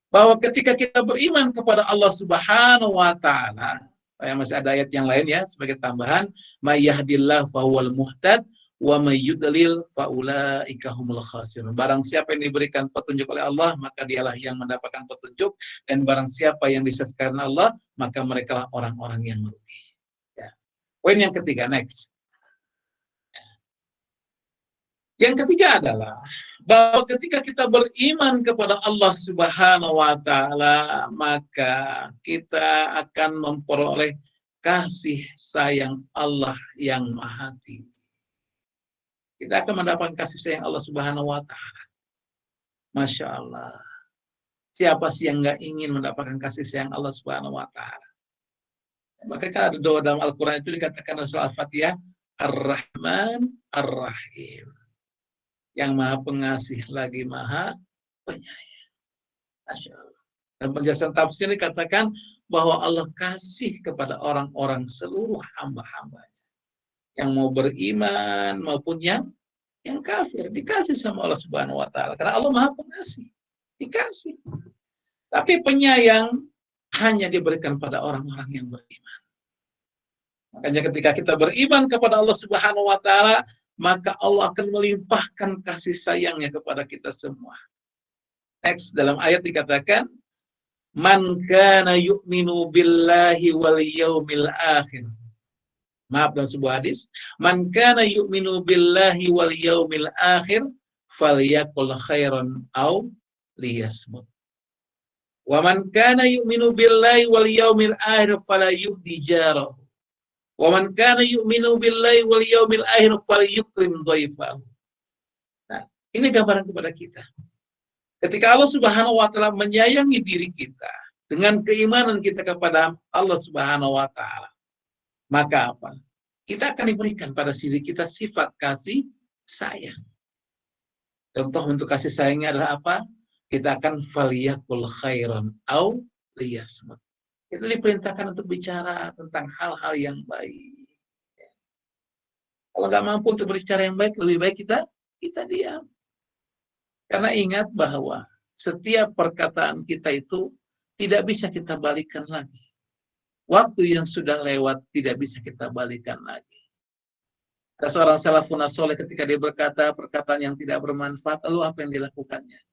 bahwa ketika kita beriman kepada Allah Subhanahu wa Ta'ala, masih ada ayat yang lain ya sebagai tambahan, may yahdillahu fahuwal muhtad wa may yudlil faulaika humul khasirun. Barang siapa yang diberikan petunjuk oleh Allah, maka dialah yang mendapatkan petunjuk, dan barang siapa yang disesatkan Allah, maka merekalah orang-orang yang merugi. Ya. Poin yang ketiga, next. Yang ketiga adalah bahwa ketika kita beriman kepada Allah Subhanahu wa Ta'ala, maka kita akan memperoleh kasih sayang Allah yang maha tinggi. Kita akan mendapatkan kasih sayang Allah Subhanahu wa Ta'ala. Masya Allah. Siapa sih yang nggak ingin mendapatkan kasih sayang Allah Subhanahu wa Ta'ala? Maka ada doa dalam Al-Quran itu dikatakan dalam surah Al-Fatihah, Ar-Rahman Ar-Rahim. Yang maha pengasih lagi maha penyayang. Masya Allah. Dan penjelasan tafsir dikatakan bahwa Allah kasih kepada orang-orang seluruh hamba-hambanya. Yang mau beriman maupun yang kafir, dikasih sama Allah Subhanahu wa Ta'ala. Karena Allah maha pengasih. Dikasih. Tapi penyayang hanya diberikan pada orang-orang yang beriman. Makanya ketika kita beriman kepada Allah Subhanahu wa Ta'ala, maka Allah akan melimpahkan kasih sayangnya kepada kita semua. Next, dalam ayat dikatakan, man kana yu'minu billahi wal yaumil akhir. Maaf, dalam sebuah hadis, man kana yu'minu billahi wal yaumil akhir falyaqul khairan aw liyasmut. Wa man kana yu'minu billahi wal yaumil akhir fala yu'di jarahu. Wa man kana yu'minu billahi wal yaumil akhir falyukrim dhaifahu. Nah, ini gambaran kepada kita. Ketika Allah Subhanahu wa Ta'ala menyayangi diri kita dengan keimanan kita kepada Allah Subhanahu wa Ta'ala, maka apa? Kita akan diberikan pada diri kita sifat kasih sayang. Contoh untuk kasih sayangnya adalah apa? Kita akan faliyakul khairan au liyasmut. Kita diperintahkan untuk bicara tentang hal-hal yang baik. Kalau nggak mampu untuk berbicara yang baik, lebih baik kita diam. Karena ingat bahwa setiap perkataan kita itu tidak bisa kita balikan lagi. Waktu yang sudah lewat tidak bisa kita balikan lagi. Ada seorang salafun saleh ketika dia berkata perkataan yang tidak bermanfaat, lalu apa yang dilakukannya?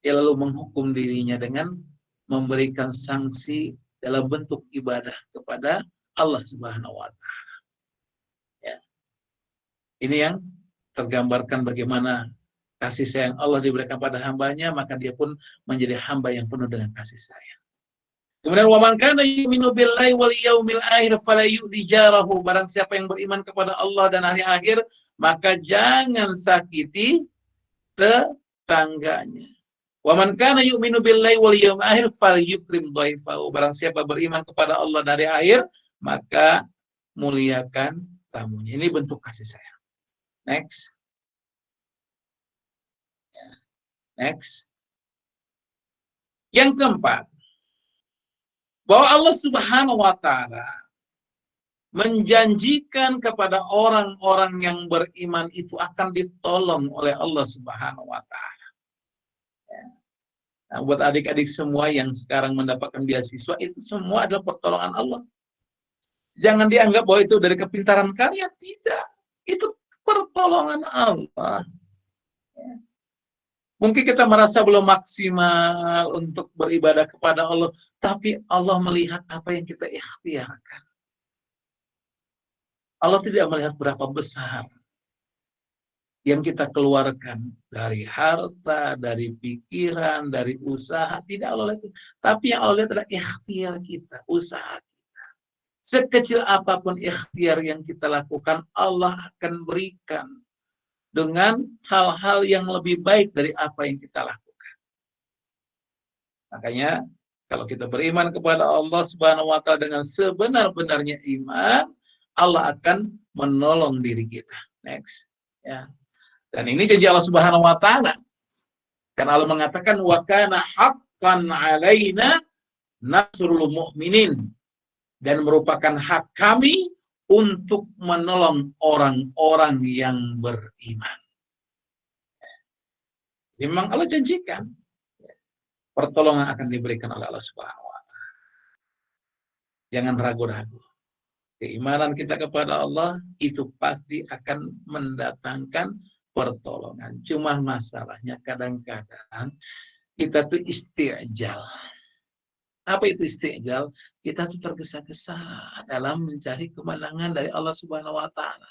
Dia lalu menghukum dirinya dengan memberikan sanksi dalam bentuk ibadah kepada Allah Subhanahu wa Ta'ala. Ya. Ini yang tergambarkan bagaimana kasih sayang Allah diberikan pada hambanya, maka dia pun menjadi hamba yang penuh dengan kasih sayang. Kemudian wa man kana yu'minu billahi wal yaumil akhir fala yu'dhi jarahu. Barang siapa yang beriman kepada Allah dan hari akhir, maka jangan sakiti tetangganya. Wa man kana yu'minu billahi wal yawmil akhir falyukrim dhaifahu. Barang siapa beriman kepada Allah dari akhir, maka muliakan tamunya. Ini bentuk kasih sayang. Next. Next. Yang keempat, bahwa Allah Subhanahu wa taala menjanjikan kepada orang-orang yang beriman itu akan ditolong oleh Allah Subhanahu wa taala. Nah, buat adik-adik semua yang sekarang mendapatkan beasiswa, itu semua adalah pertolongan Allah. Jangan dianggap bahwa itu dari kepintaran kalian, tidak. Itu pertolongan Allah. Mungkin kita merasa belum maksimal untuk beribadah kepada Allah, tapi Allah melihat apa yang kita ikhtiarkan. Allah tidak melihat berapa besar yang kita keluarkan dari harta, dari pikiran, dari usaha. Tidak Allah lihat. Tapi yang Allah lihat adalah ikhtiar kita, usaha kita. Sekecil apapun ikhtiar yang kita lakukan, Allah akan berikan dengan hal-hal yang lebih baik dari apa yang kita lakukan. Makanya kalau kita beriman kepada Allah Subhanahu wa taala dengan sebenar-benarnya iman, Allah akan menolong diri kita. Next. Ya. Dan ini janji Allah Subhanahu wa taala. Karena Allah mengatakan wa kana haqqan 'alaina nasrul mu'minin, dan merupakan hak kami untuk menolong orang-orang yang beriman. Memang Allah janjikan pertolongan akan diberikan oleh Allah Subhanahu wa taala. Jangan ragu-ragu. Keimanan kita kepada Allah itu pasti akan mendatangkan pertolongan. Cuma masalahnya kadang-kadang kita tuh isti'jal. Apa itu isti'jal? Kita tuh tergesa-gesa dalam mencari kemenangan dari Allah Subhanahu wa taala.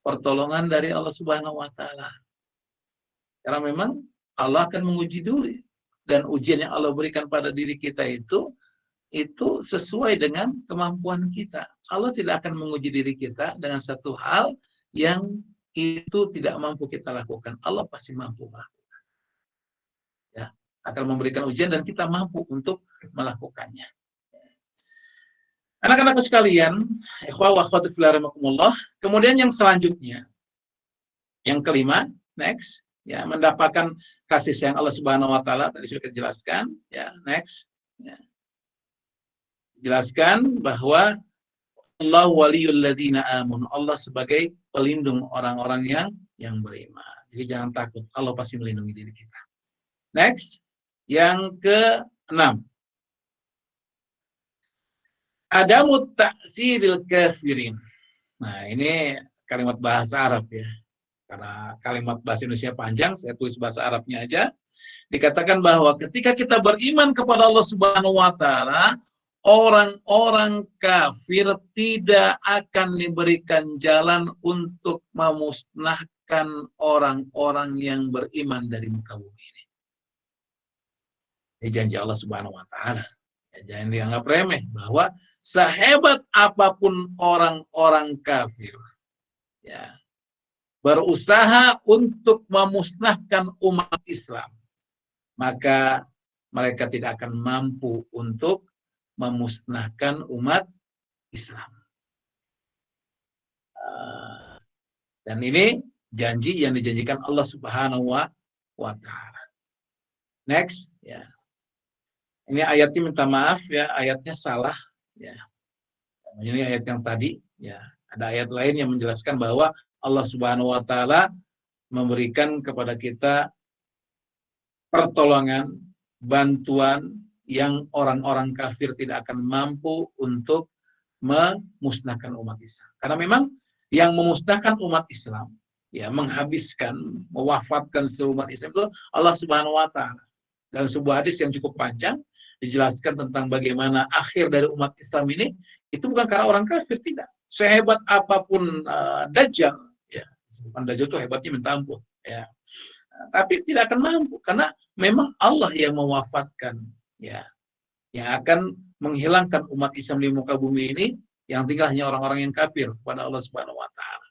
Pertolongan dari Allah Subhanahu wa taala. Karena memang Allah akan menguji dulu, dan ujian yang Allah berikan pada diri kita itu sesuai dengan kemampuan kita. Allah tidak akan menguji diri kita dengan satu hal yang itu tidak mampu kita lakukan. Allah pasti mampu melakukan. Ya, akan memberikan ujian dan kita mampu untuk melakukannya. Anak-anakku sekalian, ikhwah wa akhwat fillah rahimakumullah. Kemudian yang selanjutnya, yang kelima, next, ya, mendapatkan kasih sayang Allah Subhanahu wa taala, tadi sudah kita jelaskan, ya, next. Ya. Jelaskan bahwa Allah waliyul ladzina amanu. Allah sebagai pelindung orang-orang yang beriman. Jadi jangan takut, Allah pasti melindungi diri kita. Next, yang ke-6. Adamu ta'siril kafirin. Nah, ini kalimat bahasa Arab ya. Karena kalimat bahasa Indonesia panjang, saya tulis bahasa Arabnya aja. Dikatakan bahwa ketika kita beriman kepada Allah Subhanahu wa taala, orang-orang kafir tidak akan diberikan jalan untuk memusnahkan orang-orang yang beriman dari muka bumi ini. Ini janji Allah Subhanahu wa taala. Ya, jangan dianggap remeh bahwa sehebat apapun orang-orang kafir, ya, berusaha untuk memusnahkan umat Islam, maka mereka tidak akan mampu untuk memusnahkan umat Islam. Dan ini janji yang dijanjikan Allah Subhanahu wa taala. Next, ya. Ini ayatnya minta maaf ya, ayatnya salah ya. Ini ayat yang tadi ya. Ada ayat lain yang menjelaskan bahwa Allah Subhanahu wa taala memberikan kepada kita pertolongan, bantuan yang orang-orang kafir tidak akan mampu untuk memusnahkan umat Islam. Karena memang yang memusnahkan umat Islam, ya, menghabiskan, mewafatkan seluruh umat Islam itu Allah Subhanahu wa taala. Dalam sebuah hadis yang cukup panjang dijelaskan tentang bagaimana akhir dari umat Islam ini itu bukan karena orang kafir, tidak. Sehebat apapun Dajjal, ya, bukan Dajjal itu hebatnya minta ampun, ya. Tapi tidak akan mampu karena memang Allah yang mewafatkan, ya, yang akan menghilangkan umat Islam di muka bumi ini, yang tinggal hanya orang-orang yang kafir kepada Allah Subhanahu wa taala.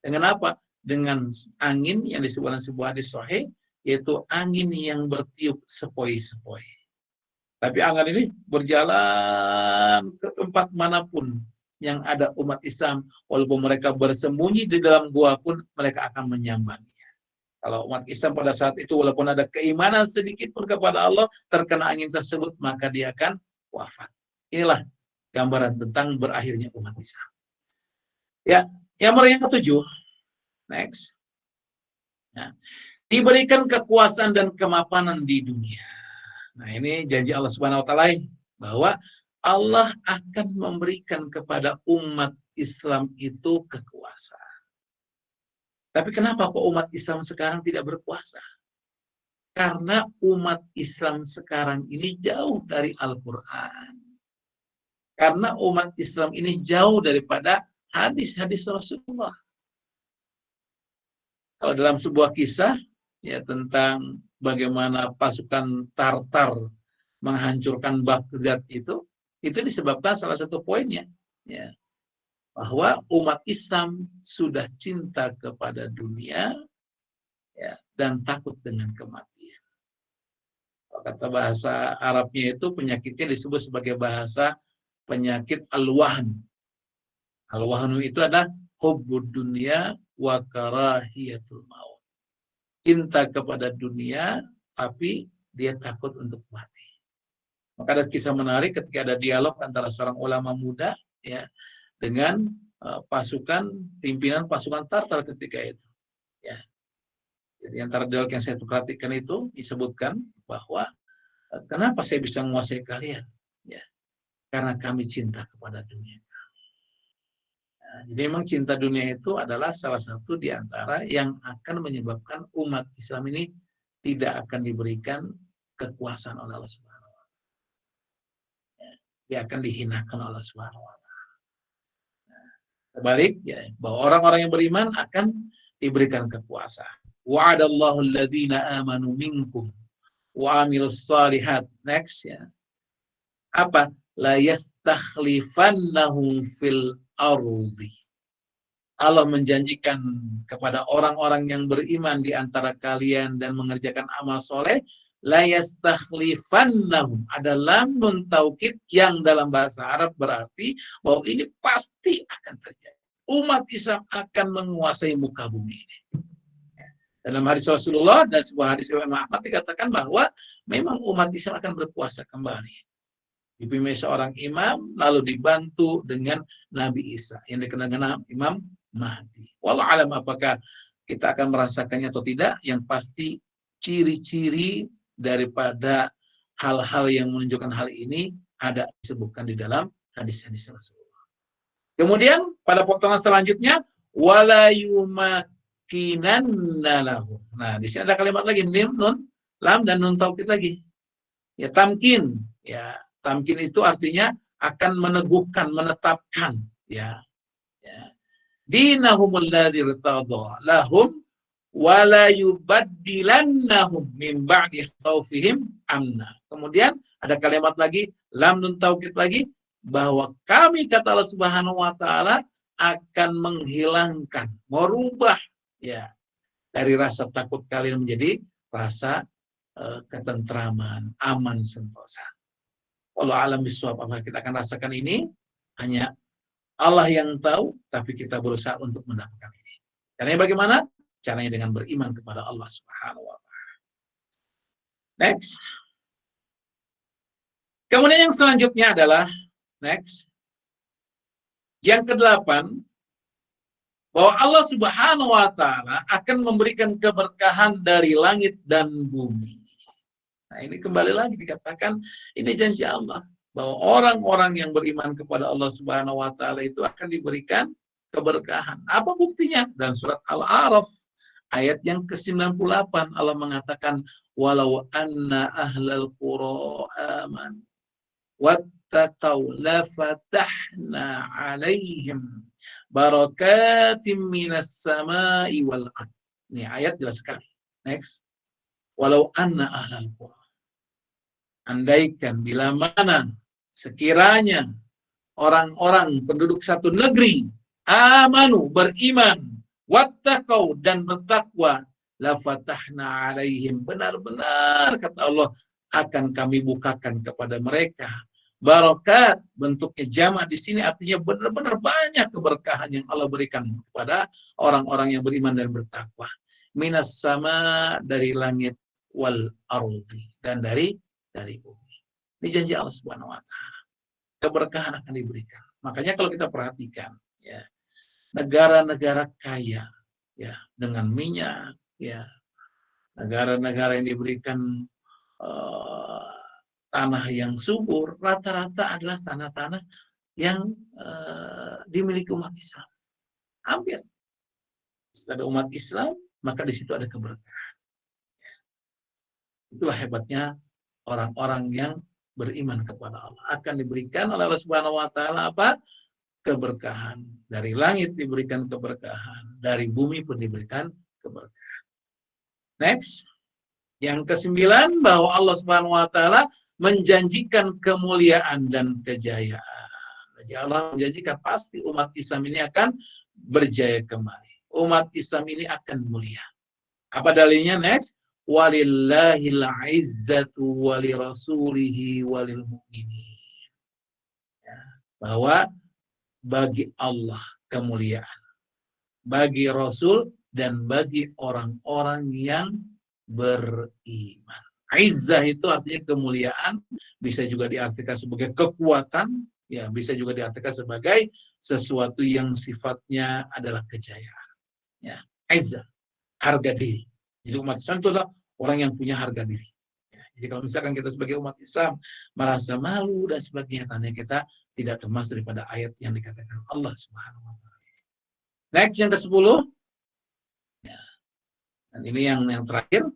Dengan apa? Dengan angin yang disebutkan sebuah hadis sahih, yaitu angin yang bertiup sepoi-sepoi. Tapi angin ini berjalan ke tempat manapun yang ada umat Islam, walaupun mereka bersembunyi di dalam gua pun mereka akan menyambanginya. Kalau umat Islam pada saat itu walaupun ada keimanan sedikit pun kepada Allah, terkena angin tersebut, maka dia akan wafat. Inilah gambaran tentang berakhirnya umat Islam. Ya, yang ketujuh, next. Ya. Diberikan kekuasaan dan kemapanan di dunia. Nah, ini janji Allah Subhanahu wa taala bahwa Allah akan memberikan kepada umat Islam itu kekuasaan. Tapi kenapa kok umat Islam sekarang tidak berkuasa? Karena umat Islam sekarang ini jauh dari Al-Quran. Karena umat Islam ini jauh daripada hadis-hadis Rasulullah. Kalau dalam sebuah kisah ya tentang bagaimana pasukan Tartar menghancurkan Baghdad itu disebabkan salah satu poinnya ya, bahwa umat Islam sudah cinta kepada dunia ya, dan takut dengan kematian. Kalau kata bahasa Arabnya itu penyakitnya disebut sebagai bahasa penyakit al-wahn. Al-wahnu itu adalah hubbud dunya wa karahiyatul maut. Cinta kepada dunia, tapi dia takut untuk mati. Maka ada kisah menarik ketika ada dialog antara seorang ulama muda ya dengan pimpinan pasukan Tartar ketika itu. Ya. Jadi antara dialog yang saya perhatikan itu disebutkan bahwa kenapa saya bisa menguasai kalian? Ya, karena kami cinta kepada dunia. Jadi memang cinta dunia itu adalah salah satu di antara yang akan menyebabkan umat Islam ini tidak akan diberikan kekuasaan oleh Allah Subhanahu wa taala. Dia akan dihinakan oleh Allah Subhanahu wa taala. Terbalik ya, bahwa orang-orang yang beriman akan diberikan kekuasaan. Wa'adallahu alladzina amanu minkum wa 'amilus shalihat. Next ya. Apa? La yastakhlifannahum fil ardi. Allah menjanjikan kepada orang-orang yang beriman di antara kalian dan mengerjakan amal soleh, la yastakhlifannahum. Ada lam nun taukid yang dalam bahasa Arab berarti bahwa ini pasti akan terjadi. Umat Islam akan menguasai muka bumi ini. Dalam hadis Rasulullah dan sebuah hadis Imam Ahmad dikatakan bahwa memang umat Islam akan berkuasa kembali. Dipimpin seorang imam, lalu dibantu dengan Nabi Isa, yang dikenal dengan Imam Mahdi. Wallahu alam apakah kita akan merasakannya atau tidak, yang pasti ciri-ciri daripada hal-hal yang menunjukkan hal ini ada disebutkan di dalam hadis-hadis Rasulullah. Kemudian pada potongan selanjutnya, wala yumakkinanna lahum. Nah, di sini ada kalimat lagi, mim, nun, lam, dan nun taukid lagi. Ya, tamkin, ya. Tamkin itu artinya akan meneguhkan, menetapkan, ya. Dinahumul ladzi irtadha lahum wa la yubaddilannahum min ba'di khaufihim amna. Kemudian ada kalimat lagi, lam nun taukid lagi, bahwa kami kata Allah Subhanahu wa taala akan menghilangkan, merubah ya dari rasa takut kalian menjadi rasa ketentraman, aman sentosa. Allah alam bisawab, apakah kita akan rasakan ini? Hanya Allah yang tahu, tapi kita berusaha untuk mendapatkan ini. Caranya bagaimana? Caranya dengan beriman kepada Allah Subhanahu wa taala. Next. Kemudian yang selanjutnya adalah next. Yang kedelapan, bahwa Allah Subhanahu wa taala akan memberikan keberkahan dari langit dan bumi. Nah, ini kembali lagi dikatakan, ini janji Allah, bahwa orang-orang yang beriman kepada Allah Subhanahu wa taala itu akan diberikan keberkahan. Apa buktinya? Dan surat Al-A'raf ayat yang ke-98 Allah mengatakan, walau anna ahlal qura aman wattaqau lafatahna 'alaihim barakatim minas sama'i wal ardh. Ini ayat jelas sekali. Next. Walau anna ahlal qura. Andaikan bila mana sekiranya orang-orang penduduk satu negeri amanu, beriman, wattaqau, dan bertakwa, la fatahna alaihim, benar-benar kata Allah akan kami bukakan kepada mereka barakat, bentuknya jamak di sini artinya benar-benar banyak keberkahan yang Allah berikan kepada orang-orang yang beriman dan bertakwa. Minas sama, dari langit, wal ardi, dan dari bumi. Ini janji Allah Subhanahu wa taala. Keberkahan akan diberikan. Makanya kalau kita perhatikan ya, negara-negara kaya ya dengan minyak ya, negara-negara yang diberikan tanah yang subur, rata-rata adalah tanah-tanah yang dimiliki umat Islam. Hampir. Ada umat Islam, maka di situ ada keberkahan. Itulah hebatnya orang-orang yang beriman kepada Allah. Akan diberikan oleh Allah Subhanahu wa taala apa? Keberkahan. Dari langit diberikan keberkahan, dari bumi pun diberikan keberkahan. Next. Yang ke-9, bahwa Allah Subhanahu wa taala menjanjikan kemuliaan dan kejayaan. Jadi Allah menjanjikan pasti umat Islam ini akan berjaya kembali. Umat Islam ini akan mulia. Apa dalilnya? Next. Walillahil izzatu walirasulihi walil mu'minin. Ya, bahwa bagi Allah kemuliaan, bagi Rasul dan bagi orang-orang yang beriman. Izzah itu artinya kemuliaan, bisa juga diartikan sebagai kekuatan, ya bisa juga diartikan sebagai sesuatu yang sifatnya adalah kejayaan. Ya, izzah, harga diri. Jadi umat Islam itu adalah orang yang punya harga diri. Ya, jadi kalau misalkan kita sebagai umat Islam merasa malu dan sebagainya, tandanya kita tidak termasuk daripada ayat yang dikatakan Allah Subhanahu wa taala. Next, yang ke-10. Ya. Dan ini yang terakhir,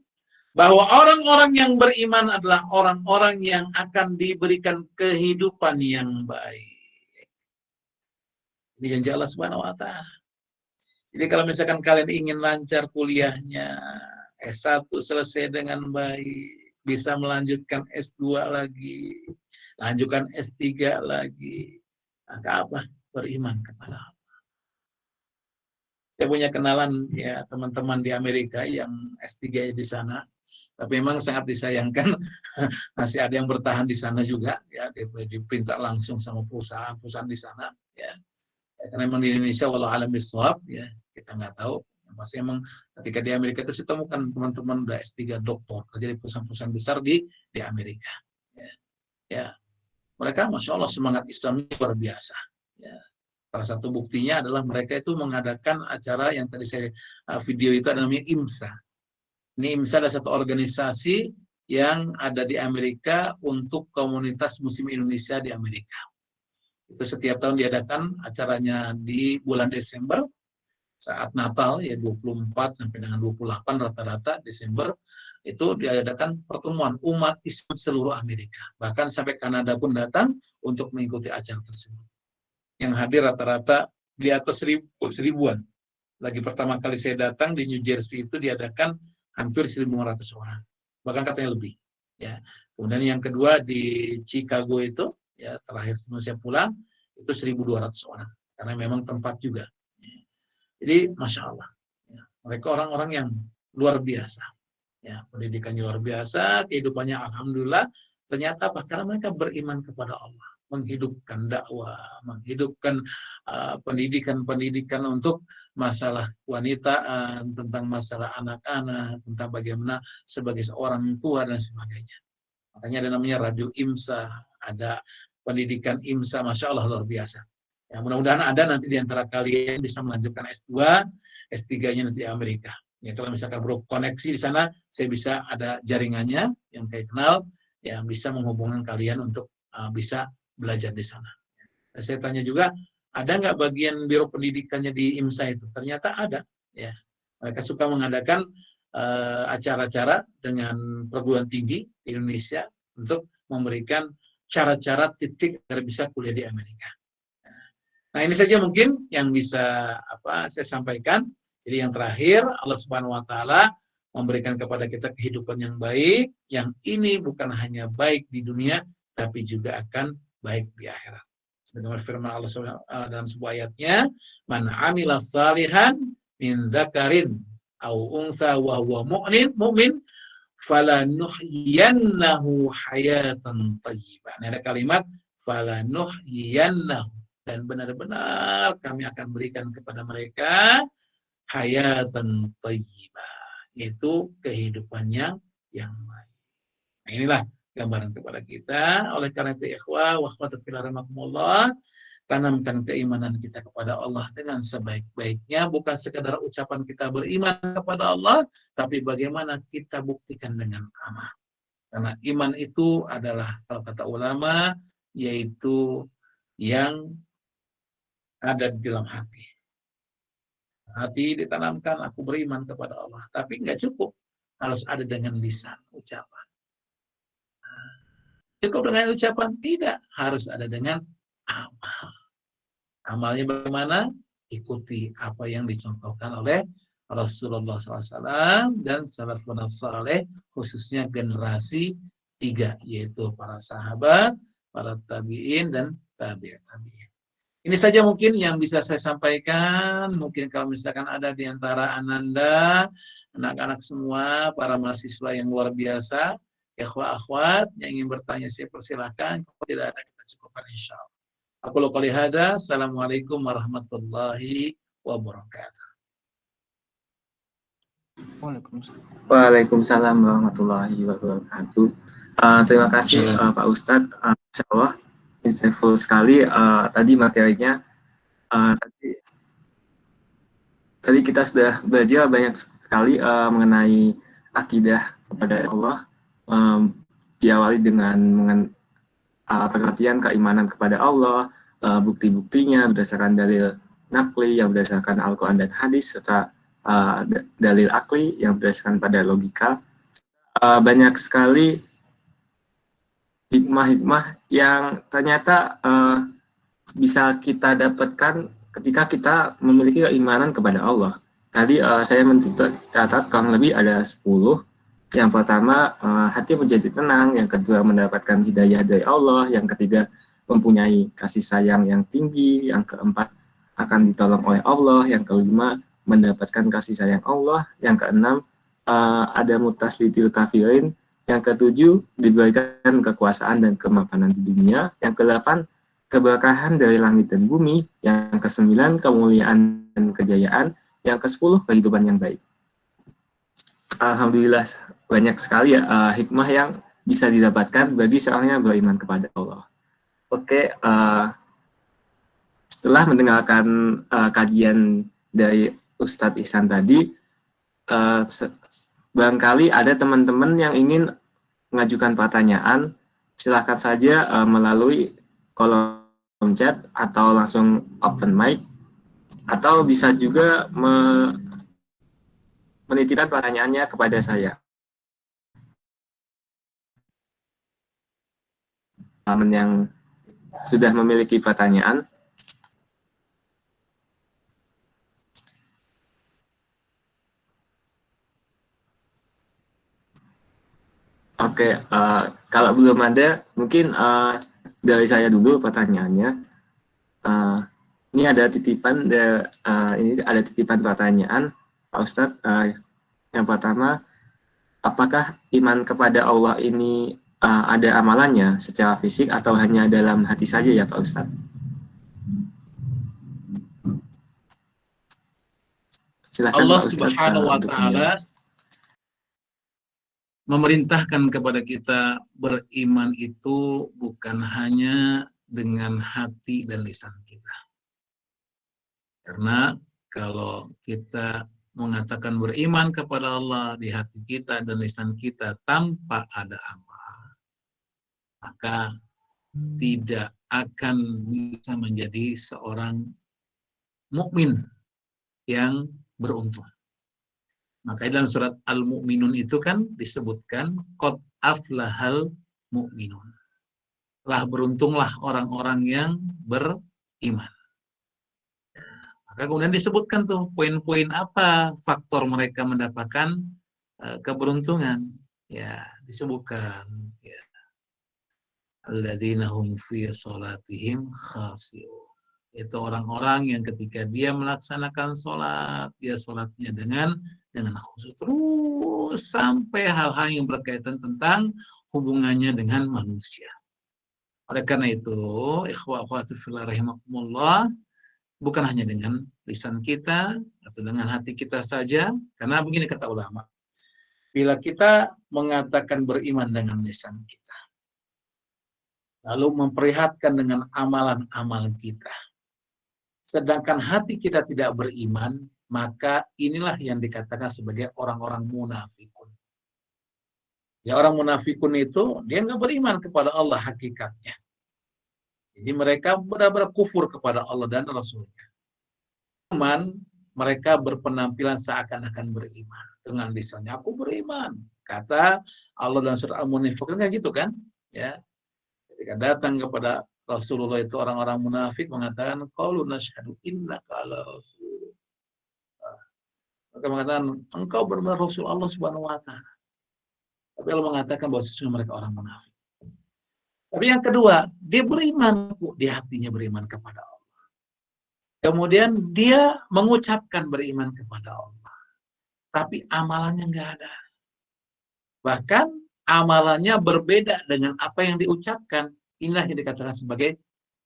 bahwa orang-orang yang beriman adalah orang-orang yang akan diberikan kehidupan yang baik. Ini janji Allah Subhanahu wa taala. Jadi kalau misalkan kalian ingin lancar kuliahnya, S1 selesai dengan baik, bisa melanjutkan S2 lagi, lanjutkan S3 lagi, maka apa? Beriman kepada Allah. Saya punya kenalan ya teman-teman di Amerika yang S3 di sana, tapi memang sangat disayangkan masih ada yang bertahan di sana juga ya, diperintah langsung sama perusahaan di sana ya. Karena memang di Indonesia walau alam bisawab ya, kita nggak tahu. Masih emang ketika di Amerika itu saya temukan teman-teman udah S3 doktor kerja di perusahaan-perusahaan besar di Amerika. Ya, mereka masya Allah semangat Islamnya luar biasa. Ya. Salah satu buktinya adalah mereka itu mengadakan acara yang tadi saya video itu namanya IMSA. Ini IMSA adalah satu organisasi yang ada di Amerika untuk komunitas Muslim Indonesia di Amerika. Itu setiap tahun diadakan acaranya di bulan Desember saat Natal ya 24 sampai dengan 28 rata-rata Desember itu diadakan pertemuan umat Islam seluruh Amerika. Bahkan sampai Kanada pun datang untuk mengikuti acara tersebut. Yang hadir rata-rata di atas ribuan. Lagi pertama kali saya datang di New Jersey itu diadakan hampir 1.500 orang. Bahkan katanya lebih. Ya. Kemudian yang kedua di Chicago itu ya terakhir sebelum saya pulang itu 1.200 orang karena memang tempat juga. Jadi masya Allah, ya, mereka orang-orang yang luar biasa, ya pendidikannya luar biasa, kehidupannya alhamdulillah. Ternyata apa? Karena mereka beriman kepada Allah, menghidupkan dakwah, menghidupkan pendidikan untuk masalah wanita, tentang masalah anak-anak, tentang bagaimana sebagai seorang tua dan sebagainya. Makanya ada namanya Radio IMSA, ada pendidikan IMSA, masya Allah luar biasa. Ya, mudah-mudahan ada nanti di antara kalian bisa melanjutkan S2, S3-nya nanti di Amerika. Ya, kalau misalkan berkoneksi di sana, saya bisa ada jaringannya yang saya kenal, yang bisa menghubungkan kalian untuk bisa belajar di sana. Dan saya tanya juga, ada nggak bagian biro pendidikannya di IMSA itu? Ternyata ada. Ya, mereka suka mengadakan acara-acara dengan perguruan tinggi di Indonesia untuk memberikan cara-cara titik agar bisa kuliah di Amerika. Nah ini saja mungkin yang bisa saya sampaikan. Jadi yang terakhir Allah Subhanahu Wa Taala memberikan kepada kita kehidupan yang baik, yang ini bukan hanya baik di dunia, tapi juga akan baik di akhirat. Sebagaimana firman Allah dalam sebuah ayatnya, "Man 'amila shalihan min dzakarin au untha wa huwa mu'min falanuhyiyannahu hayatan thayyibah. Ada kalimat falanuhyiyannahu, dan benar-benar kami akan berikan kepada mereka hayatan thayyibah, yaitu kehidupannya yang baik. Nah, inilah gambaran kepada kita. Oleh karena itu ikhwah wa akhwat fillah rahimakumullah, tanamkan keimanan kita kepada Allah dengan sebaik-baiknya, bukan sekadar ucapan kita beriman kepada Allah, tapi bagaimana kita buktikan dengan amal. Karena iman itu adalah, kalau kata ulama, yaitu yang ada di dalam hati. Hati ditanamkan, aku beriman kepada Allah. Tapi nggak cukup, harus ada dengan lisan, ucapan. Cukup dengan ucapan? Tidak, harus ada dengan amal. Amalnya bagaimana? Ikuti apa yang dicontohkan oleh Rasulullah SAW dan salafun saleh, khususnya generasi 3, yaitu para sahabat, para tabi'in, dan tabi'in. Ini saja mungkin yang bisa saya sampaikan. Mungkin kalau misalkan ada di antara Ananda, anak-anak semua, para mahasiswa yang luar biasa, ikhwah-akhwat yang ingin bertanya, saya persilahkan. Kalau tidak ada, kita cukupkan insyaAllah. Aku qouli hadza. Assalamualaikum warahmatullahi wabarakatuh. Waalaikumsalam warahmatullahi wabarakatuh. Terima kasih Pak Ustadz. Insya Allah insightful sekali tadi materinya. Tadi kita sudah belajar banyak sekali mengenai akidah kepada Allah, diawali dengan pengertian keimanan kepada Allah, bukti-buktinya berdasarkan dalil nakli yang berdasarkan Al-Quran dan hadis, serta dalil akli yang berdasarkan pada logika. Banyak sekali hikmah-hikmah yang ternyata bisa kita dapatkan ketika kita memiliki keimanan kepada Allah. Tadi saya mencatat kurang lebih ada 10. Yang pertama, hati menjadi tenang. Yang kedua, mendapatkan hidayah dari Allah. Yang ketiga, mempunyai kasih sayang yang tinggi. Yang keempat, akan ditolong oleh Allah. Yang kelima, mendapatkan kasih sayang Allah. Yang keenam, ada mutaslitil kafirin. Yang ketujuh, diberikan kekuasaan dan kemapanan di dunia. Yang kedelapan, keberkahan dari langit dan bumi. Yang kesembilan, kemuliaan dan kejayaan. Yang kesepuluh, kehidupan yang baik. Alhamdulillah, banyak sekali ya hikmah yang bisa didapatkan bagi seorang yang beriman kepada Allah. Oke, setelah mendengarkan kajian dari Ustadz Ihsan tadi, barangkali ada teman-teman yang ingin mengajukan pertanyaan, silakan saja melalui kolom chat atau langsung open mic, atau bisa juga menitipkan pertanyaannya kepada saya. Teman yang sudah memiliki pertanyaan, oke, kalau belum ada, mungkin dari saya dulu pertanyaannya. Ini ada titipan, ini ada titipan pertanyaan, Pak Ustadz. Yang pertama, apakah iman kepada Allah ini ada amalannya secara fisik atau hanya dalam hati saja ya Pak Ustadz? Silakan Allah Pak Ustadz, Subhanahu wa Ta'ala memerintahkan kepada kita beriman itu bukan hanya dengan hati dan lisan kita. Karena kalau kita mengatakan beriman kepada Allah di hati kita dan lisan kita tanpa ada amal, maka tidak akan bisa menjadi seorang mukmin yang beruntung. Maka dalam surat Al-Mu'minun itu kan disebutkan qad aflahal mu'minun. Lah beruntunglah orang-orang yang beriman. Maka kemudian disebutkan tuh poin-poin apa faktor mereka mendapatkan keberuntungan. Ya, disebutkan ya. Alladzina hum fi sholatihim khashi'un. Itu orang-orang yang ketika dia melaksanakan sholat, dia sholatnya dengan dengan khusyuk terus sampai hal-hal yang berkaitan tentang hubungannya dengan manusia. Oleh karena itu, ikhwah akhwati fillah rahimakumullah, bukan hanya dengan lisan kita atau dengan hati kita saja, karena begini kata ulama, bila kita mengatakan beriman dengan lisan kita, lalu memperlihatkan dengan amalan-amalan kita, sedangkan hati kita tidak beriman, maka inilah yang dikatakan sebagai orang-orang munafikun. Ya, orang munafikun itu dia nggak beriman kepada Allah hakikatnya. Jadi mereka benar-benar kufur kepada Allah dan Rasulnya. Cuman mereka berpenampilan seakan-akan beriman dengan lisannya. Aku beriman, kata Allah dalam surat Al-Munafiqun, kan gitu kan? Ya, ketika datang kepada Rasulullah itu orang-orang munafik mengatakan, qalu nashhadu innaka ala rasul. Mereka mengatakan, engkau benar-benar Rasul Allah Subhanahu wa taala. Tapi Allah mengatakan bahwa sesungguhnya mereka orang munafik. Tapi yang kedua, dia beriman, di hatinya beriman kepada Allah. Kemudian dia mengucapkan beriman kepada Allah. Tapi amalannya nggak ada. Bahkan amalannya berbeda dengan apa yang diucapkan. Inilah yang dikatakan sebagai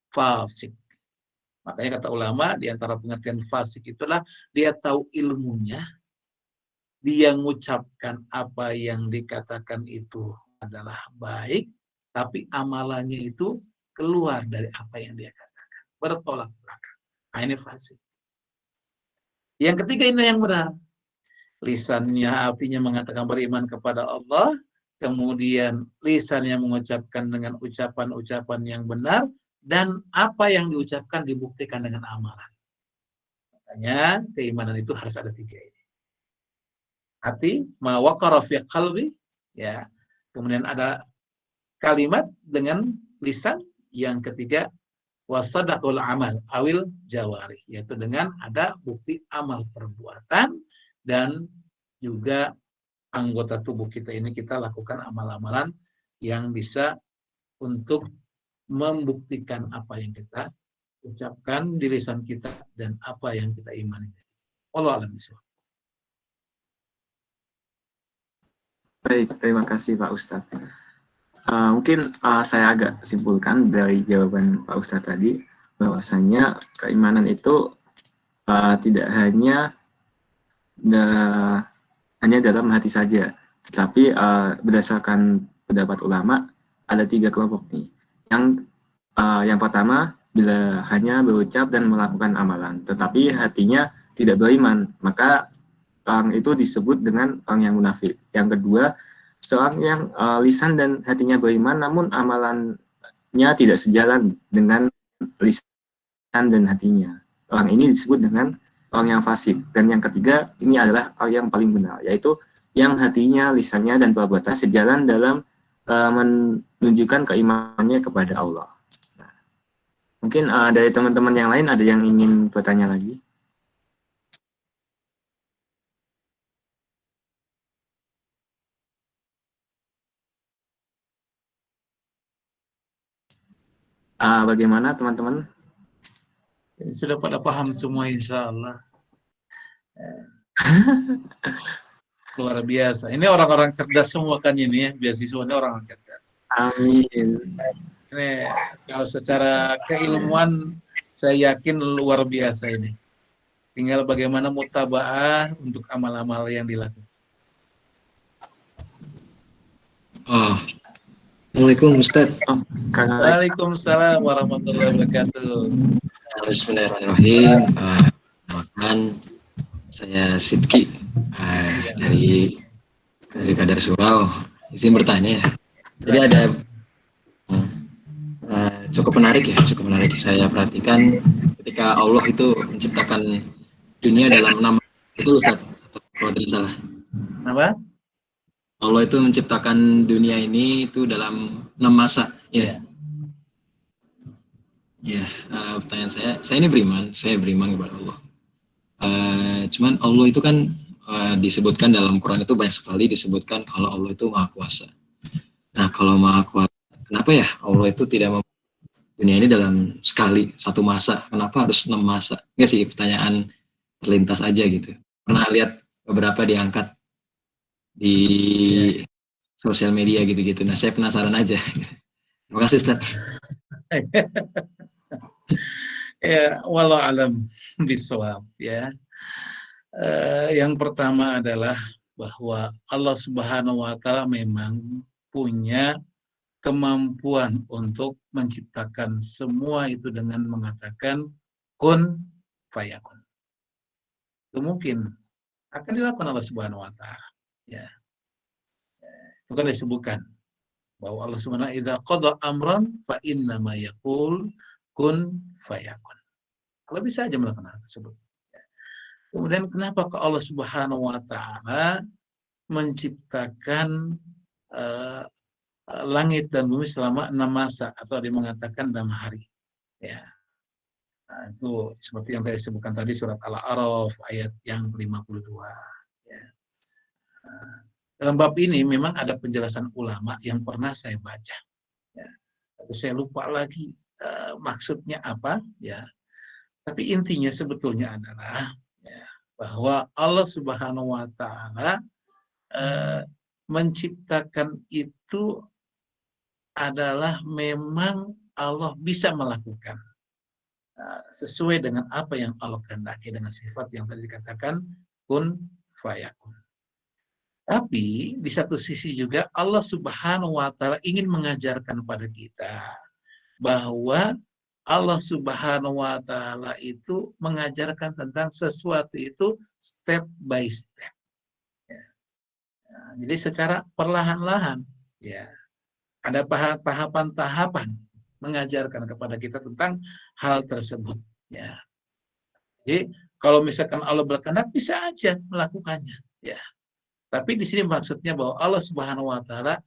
fasik. Makanya kata ulama, di antara pengertian fasik itulah dia tahu ilmunya, dia mengucapkan apa yang dikatakan itu adalah baik, tapi amalannya itu keluar dari apa yang dia katakan, bertolak belakang. Nah, ini fasik. Yang ketiga ini yang benar. Lisannya artinya mengatakan beriman kepada Allah, kemudian lisannya mengucapkan dengan ucapan-ucapan yang benar, dan apa yang diucapkan dibuktikan dengan amalan. Makanya keimanan itu harus ada tiga ini. Hati, ma waqara fi qalbi, ya. Kemudian ada kalimat dengan lisan, yang ketiga wasadaqul amal awil jawari, yaitu dengan ada bukti amal perbuatan, dan juga anggota tubuh kita ini kita lakukan amal-amalan yang bisa untuk membuktikan apa yang kita ucapkan di lisan kita dan apa yang kita imani. Wallahu a'lam bishawab. Baik, terima kasih Pak Ustadz. Mungkin saya agak simpulkan dari jawaban Pak Ustadz tadi, bahwasanya keimanan itu tidak hanya dalam hati saja, tetapi berdasarkan pendapat ulama ada 3 kelompok nih. Yang pertama, bila hanya berucap dan melakukan amalan, tetapi hatinya tidak beriman, maka orang itu disebut dengan orang yang munafik. Yang kedua, seorang yang lisan dan hatinya beriman, namun amalannya tidak sejalan dengan lisan dan hatinya. Orang ini disebut dengan orang yang fasik. Dan yang ketiga, ini adalah orang yang paling benar, yaitu yang hatinya, lisannya, dan perbuatan sejalan dalam menunjukkan keimanannya kepada Allah. Nah, mungkin dari teman-teman yang lain ada yang ingin bertanya lagi? Bagaimana teman-teman? Sudah pada paham semua insya Allah. Luar biasa. Ini orang-orang cerdas semua kan ini ya. Beasiswanya orang cerdas. Amin. Ini kalau secara keilmuan saya yakin luar biasa ini. Tinggal bagaimana mutabaah untuk amal-amal yang dilakukan. Oh. Assalamualaikum Ustaz. Waalaikumsalam warahmatullahi wabarakatuh. Bismillahirrahmanirrahim. Saya Sidki dari Kadar Surau. Izin bertanya ya. Jadi ada cukup menarik saya perhatikan ketika Allah itu menciptakan dunia dalam 6 itu Ustaz, atau kalau tidak salah. Apa? Allah itu menciptakan dunia ini itu dalam 6 masa, ya. Ya, pertanyaan saya ini beriman kepada Allah. Cuman Allah itu kan disebutkan dalam Quran itu banyak sekali disebutkan kalau Allah itu Maha Kuasa. Nah, kalau Maha Kuasa, kenapa ya Allah itu tidak dunia ini dalam satu masa? Kenapa harus 6 masa? Enggak sih, pertanyaan terlintas aja gitu. Pernah lihat beberapa diangkat di sosial media gitu-gitu. Nah, saya penasaran aja. Terima kasih, Ustaz. Ya, walau alam bisawab ya. Yang pertama adalah bahwa Allah Subhanahu wa taala memang punya kemampuan untuk menciptakan semua itu dengan mengatakan kun fayakun. Itu mungkin akan dilakukan Allah Subhanahu wa taala. Ya. Itu kan disebutkan bahwa Allah Subhanahu idza qada amran fa inna ma yaqul kun fayakun. Allah bisa aja melakukan hal tersebut. Kemudian kenapa ke Allah Subhanahu wa taala menciptakan langit dan bumi selama 6 masa atau dia mengatakan 6 hari. Ya. Nah, itu seperti yang saya sebutkan tadi surat Al-A'raf ayat yang 52. Ya. Dalam bab ini memang ada penjelasan ulama yang pernah saya baca. Ya. Tapi saya lupa lagi maksudnya apa. Ya. Tapi intinya sebetulnya adalah ya, bahwa Allah Subhanahu wa taala menciptakan itu adalah memang Allah bisa melakukan sesuai dengan apa yang Allah kehendaki dengan sifat yang tadi dikatakan kun fayakun. Tapi di satu sisi juga Allah Subhanahu wa taala ingin mengajarkan pada kita bahwa Allah Subhanahu wa taala itu mengajarkan tentang sesuatu itu step by step. Ya. Nah, jadi secara perlahan-lahan ya. Ada tahapan-tahapan mengajarkan kepada kita tentang hal tersebut. Ya. Jadi kalau misalkan Allah berkehendak bisa aja melakukannya. Ya. Tapi di sini maksudnya bahwa Allah Subhanahu Wa Taala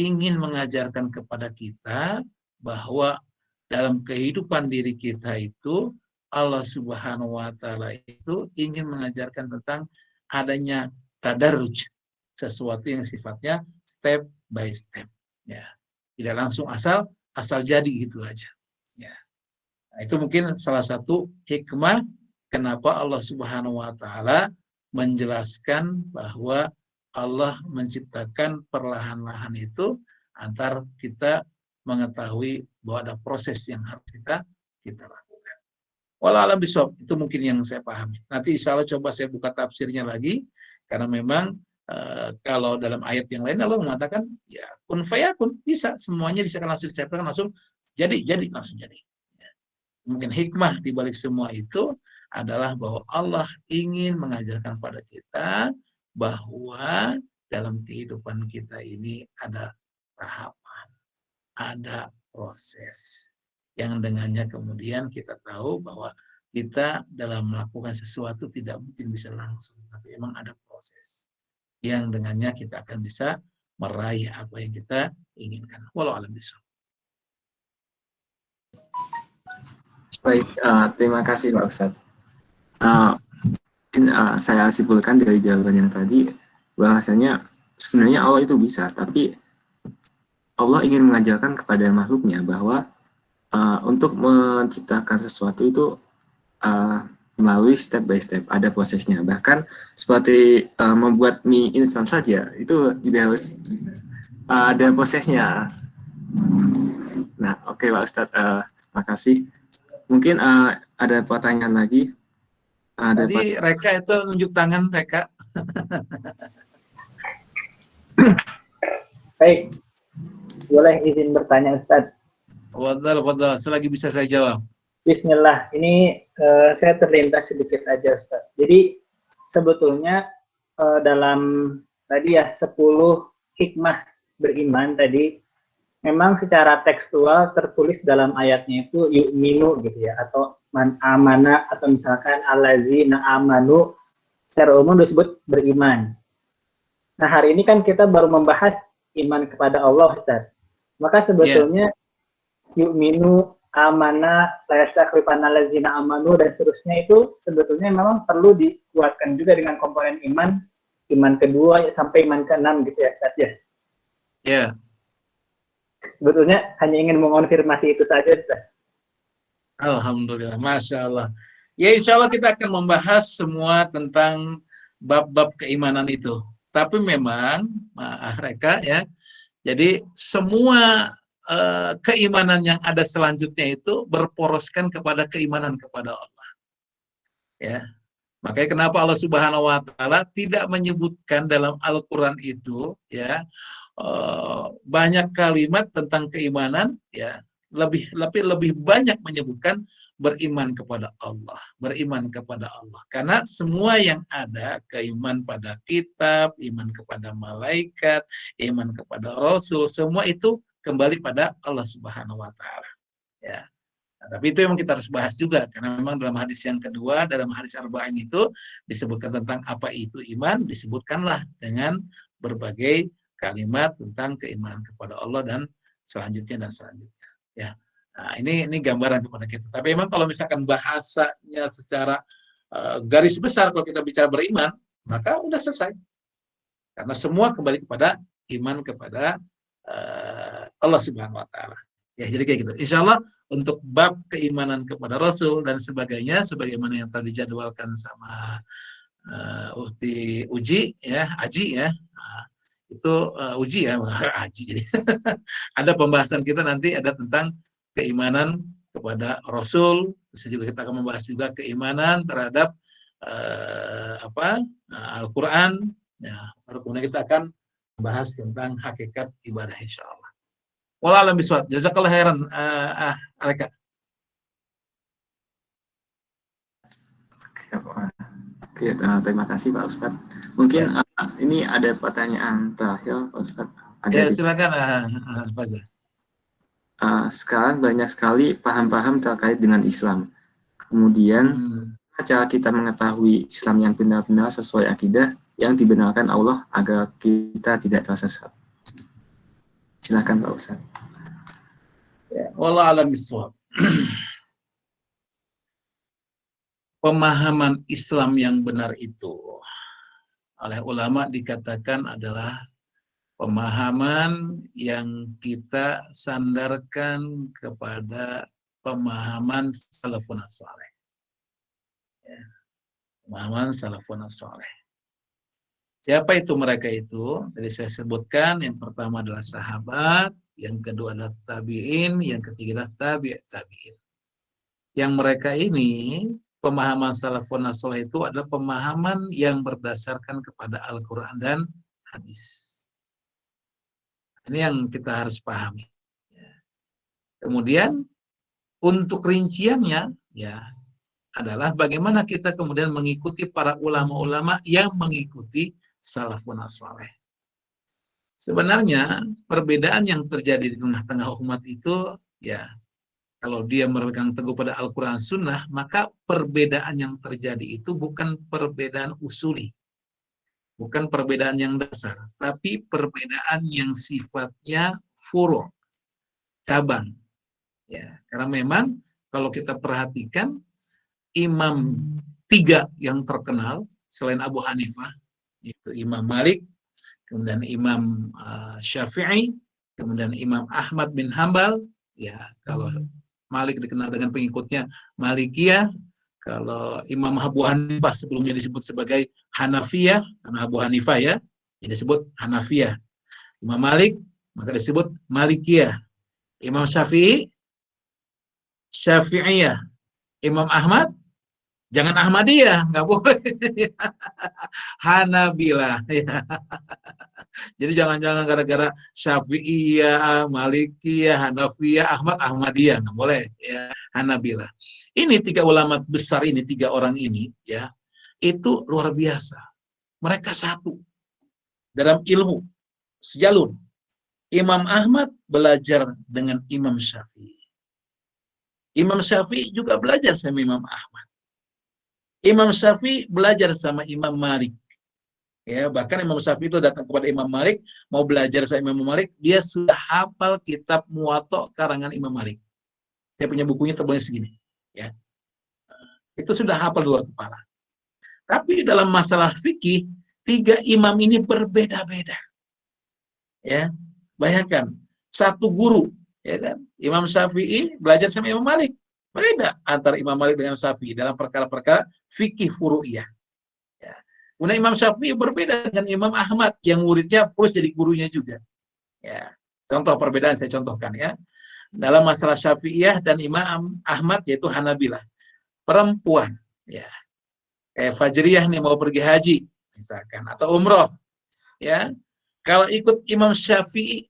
ingin mengajarkan kepada kita bahwa dalam kehidupan diri kita itu Allah Subhanahu Wa Taala itu ingin mengajarkan tentang adanya tadarruj, sesuatu yang sifatnya step by step. Ya, tidak langsung asal jadi gitu aja. Ya, nah, itu mungkin salah satu hikmah kenapa Allah Subhanahu Wa Taala menjelaskan bahwa Allah menciptakan perlahan-lahan itu antar kita mengetahui bahwa ada proses yang harus kita lakukan. Walau alam bisawab, itu mungkin yang saya pahami. Nanti insya Allah coba saya buka tafsirnya lagi karena memang kalau dalam ayat yang lain Allah mengatakan ya kun fayakun, bisa semuanya bisa langsung diciptakan langsung jadi langsung jadi. Ya. Mungkin hikmah di balik semua itu adalah bahwa Allah ingin mengajarkan pada kita bahwa dalam kehidupan kita ini ada tahapan, ada proses yang dengannya kemudian kita tahu bahwa kita dalam melakukan sesuatu tidak mungkin bisa langsung, tapi memang ada proses yang dengannya kita akan bisa meraih apa yang kita inginkan. Walau alam bisawab. Baik, terima kasih Pak Ustadz. Saya simpulkan dari jawaban yang tadi, bahwasanya sebenarnya Allah itu bisa, tapi Allah ingin mengajarkan kepada makhluknya bahwa untuk menciptakan sesuatu itu melalui step by step, ada prosesnya. Bahkan seperti membuat mie instan saja, itu juga harus ada prosesnya. Nah, oke Pak Ustadz, makasih. Mungkin ada pertanyaan lagi. Tadi Reka itu nunjuk tangan, Reka. Baik, boleh izin bertanya Ustadz? Wadal, selagi bisa saya jawab. Bismillah, ini saya terlintas sedikit aja Ustaz. Jadi sebetulnya dalam tadi ya 10 hikmah beriman tadi, memang secara tekstual tertulis dalam ayatnya itu yu'minu gitu ya, atau man amana, atau misalkan allazina amanu, secara umum disebut beriman. Nah hari ini kan kita baru membahas iman kepada Allah Ustaz. Maka sebetulnya yu'minu, amana, layastakhlifana allazina amanu, dan seterusnya itu sebetulnya memang perlu dikuatkan juga dengan komponen iman kedua sampai iman ke-6 gitu ya Ustaz ya. Ya. Sebetulnya hanya ingin mengonfirmasi itu saja Ustaz. Alhamdulillah, Masya Allah. Ya insya Allah kita akan membahas semua tentang bab-bab keimanan itu. Tapi memang mereka ya, jadi semua keimanan yang ada selanjutnya itu berporoskan kepada keimanan kepada Allah. Ya, makanya kenapa Allah Subhanahu Wa Taala tidak menyebutkan dalam Al-Quran itu ya banyak kalimat tentang keimanan, ya lebih banyak menyebutkan beriman kepada Allah, beriman kepada Allah. Karena semua yang ada, keiman pada kitab, iman kepada malaikat, iman kepada Rasul, semua itu kembali pada Allah Subhanahu Wa Taala. Ya. Nah, tapi itu yang kita harus bahas juga, karena memang dalam hadis yang kedua, dalam hadis Arba'in itu disebutkan tentang apa itu iman, disebutkanlah dengan berbagai kalimat tentang keimanan kepada Allah dan selanjutnya. Ya, nah, ini gambaran kepada kita. Tapi memang kalau misalkan bahasanya secara garis besar, kalau kita bicara beriman, maka udah selesai. Karena semua kembali kepada iman kepada Allah Subhanahu Wa Taala. Ya, jadi kayak gitu. Insya Allah untuk bab keimanan kepada Rasul dan sebagainya, sebagaimana yang telah dijadwalkan sama Ukti Uji, ya, Aji, ya. Nah, itu uji ya, Aji. Jadi ada pembahasan kita nanti ada tentang keimanan kepada Rasul. Terus juga kita akan membahas juga keimanan terhadap Al-Quran. Ya, baru kemudian kita akan membahas tentang hakikat ibadah insya Allah. Wallahu a'lam bishawab. Jazakallah khairan, Aleka. Oke, terima kasih Pak Ustadz. Mungkin ini ada pertanyaan terakhir Pak Ustadz. Ya, silakan Faza. Sekarang banyak sekali paham-paham terkait dengan Islam. Kemudian cara kita mengetahui Islam yang benar-benar sesuai akidah yang dibenarkan Allah agar kita tidak tersesat. Silakan Pak Ustadz. Ya, wallahu a'lam bishawab. Pemahaman Islam yang benar itu oleh ulama dikatakan adalah pemahaman yang kita sandarkan kepada pemahaman salafun saleh. Ya, pemahaman salafun saleh. Siapa itu mereka itu? Tadi saya sebutkan, yang pertama adalah sahabat, yang kedua adalah tabi'in, yang ketiga adalah tabi'in. Yang mereka ini, pemahaman salafun saleh itu adalah pemahaman yang berdasarkan kepada Al-Quran dan hadis. Ini yang kita harus pahami. Kemudian untuk rinciannya ya adalah bagaimana kita kemudian mengikuti para ulama-ulama yang mengikuti salafun saleh. Sebenarnya perbedaan yang terjadi di tengah-tengah umat itu ya, kalau dia memegang teguh pada Al-Quran Sunnah, maka perbedaan yang terjadi itu bukan perbedaan usuli, bukan perbedaan yang dasar, tapi perbedaan yang sifatnya furu', cabang. Ya, karena memang kalau kita perhatikan imam 3 yang terkenal selain Abu Hanifah, itu Imam Malik, kemudian Imam Syafi'i, kemudian Imam Ahmad bin Hambal. Ya, kalau Malik dikenal dengan pengikutnya Malikiyah, kalau Imam Abu Hanifah sebelumnya disebut sebagai Hanafiyah, karena Abu Hanifah ya, disebut Hanafiyah. Imam Malik maka disebut Malikiyah. Imam Syafi'i, Syafi'iyah. Imam Ahmad, jangan Ahmadiyah, nggak boleh. Hanabilah. Ya. Jadi jangan-jangan gara-gara Syafi'iyah, Malikiyah, Hanafiyah, Ahmadiyah, nggak boleh. Ya. Hanabilah. Ini 3 ulama besar ini, 3 orang ini, ya, itu luar biasa. Mereka satu dalam ilmu, sejalur. Imam Ahmad belajar dengan Imam Syafi'i. Imam Syafi'i juga belajar sama Imam Ahmad. Imam Syafi'i belajar sama Imam Malik. Ya, bahkan Imam Syafi'i itu datang kepada Imam Malik, mau belajar sama Imam Malik, dia sudah hafal kitab Muwatta karangan Imam Malik. Saya punya bukunya tebalnya segini. Ya. Itu sudah hafal di luar kepala. Tapi dalam masalah fikih, 3 imam ini berbeda-beda. Ya, bayangkan satu guru, ya kan? Imam Syafi'i belajar sama Imam Malik. Beda antara Imam Malik dengan Syafi'i dalam perkara-perkara fikih furu'iyah. Ya. Kemudian Imam Syafi'i berbeda dengan Imam Ahmad yang muridnya plus jadi gurunya juga. Ya, contoh perbedaan saya contohkan ya. Dalam masalah Syafi'iyah dan Imam Ahmad yaitu Hanabilah. Perempuan, ya, kayak Fajriyah nih mau pergi haji misalkan atau umroh, ya. Kalau ikut Imam Syafi'i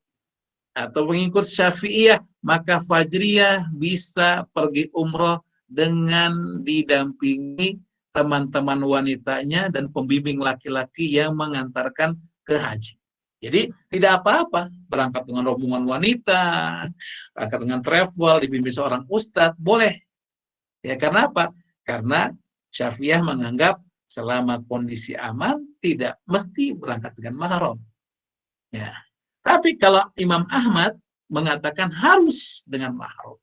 atau pengikut Syafi'iyah, maka Fajriyah bisa pergi umroh dengan didampingi teman-teman wanitanya dan pembimbing laki-laki yang mengantarkan ke haji. Jadi tidak apa-apa berangkat dengan rombongan wanita, berangkat dengan travel, dibimbing seorang ustadz, boleh. Ya karena apa? Karena Syafi'iyah menganggap selama kondisi aman tidak mesti berangkat dengan mahram. Ya. Tapi kalau Imam Ahmad mengatakan harus dengan mahram.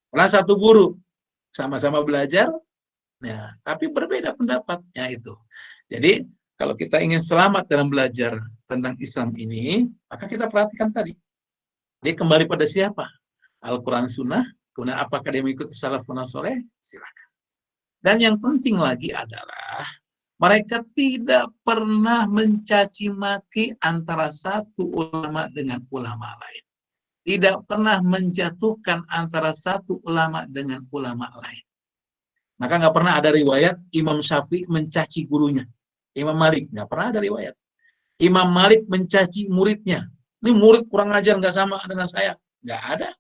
Karena satu guru sama-sama belajar, ya, tapi berbeda pendapatnya itu. Jadi kalau kita ingin selamat dalam belajar tentang Islam ini, maka kita perhatikan tadi. Dia kembali pada siapa? Al-Quran Sunnah, kemudian apakah dia mengikuti salafun saleh? Silakan. Dan yang penting lagi adalah mereka tidak pernah mencaci maki antara satu ulama dengan ulama lain. Tidak pernah menjatuhkan antara satu ulama dengan ulama lain. Maka nggak pernah ada riwayat Imam Syafi'i mencaci gurunya. Imam Malik, nggak pernah ada riwayat. Imam Malik mencaci muridnya. Ini murid kurang ajar, nggak sama dengan saya. Nggak ada.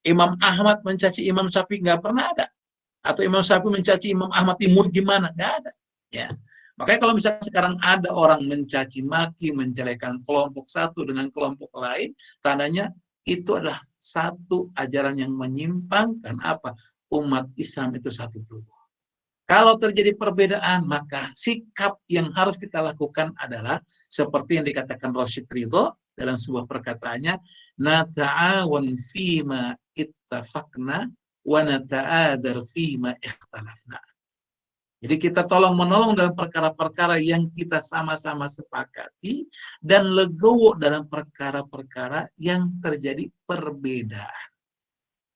Imam Ahmad mencaci Imam Syafi'i, nggak pernah ada. Atau Imam Syafi'i mencaci Imam Ahmad di murid gimana? Nggak ada. Ya. Makanya kalau misalnya sekarang ada orang mencaci maki, menjelekan kelompok satu dengan kelompok lain, tandanya itu adalah satu ajaran yang menyimpangkan apa? Umat Islam itu satu tubuh. Kalau terjadi perbedaan, maka sikap yang harus kita lakukan adalah seperti yang dikatakan Rasyid Ridho dalam sebuah perkataannya, nata'awan fima ittafaqna wa nata'adar fima ikhtalafna. Jadi kita tolong menolong dalam perkara-perkara yang kita sama-sama sepakati dan legowo dalam perkara-perkara yang terjadi perbedaan.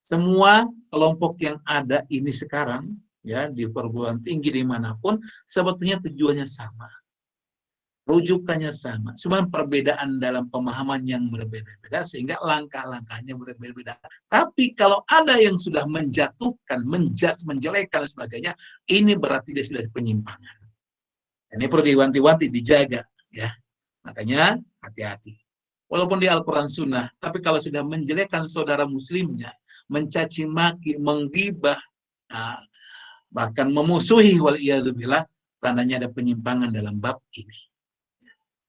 Semua kelompok yang ada ini sekarang ya di perguruan tinggi dimanapun sebetulnya tujuannya sama, rujukannya sama, cuma perbedaan dalam pemahaman yang berbeda-beda sehingga langkah-langkahnya berbeda-beda. Tapi kalau ada yang sudah menjatuhkan, menjas, menjelekan dan sebagainya, ini berarti dia sudah penyimpangan. Ini perlu diwanti-wanti, dijaga, ya. Makanya hati-hati. Walaupun di Al-Quran Sunnah, tapi kalau sudah menjelekan saudara muslimnya, mencaci maki, menggibah, bahkan memusuhi waliyadzubillah, tandanya ada penyimpangan dalam bab ini.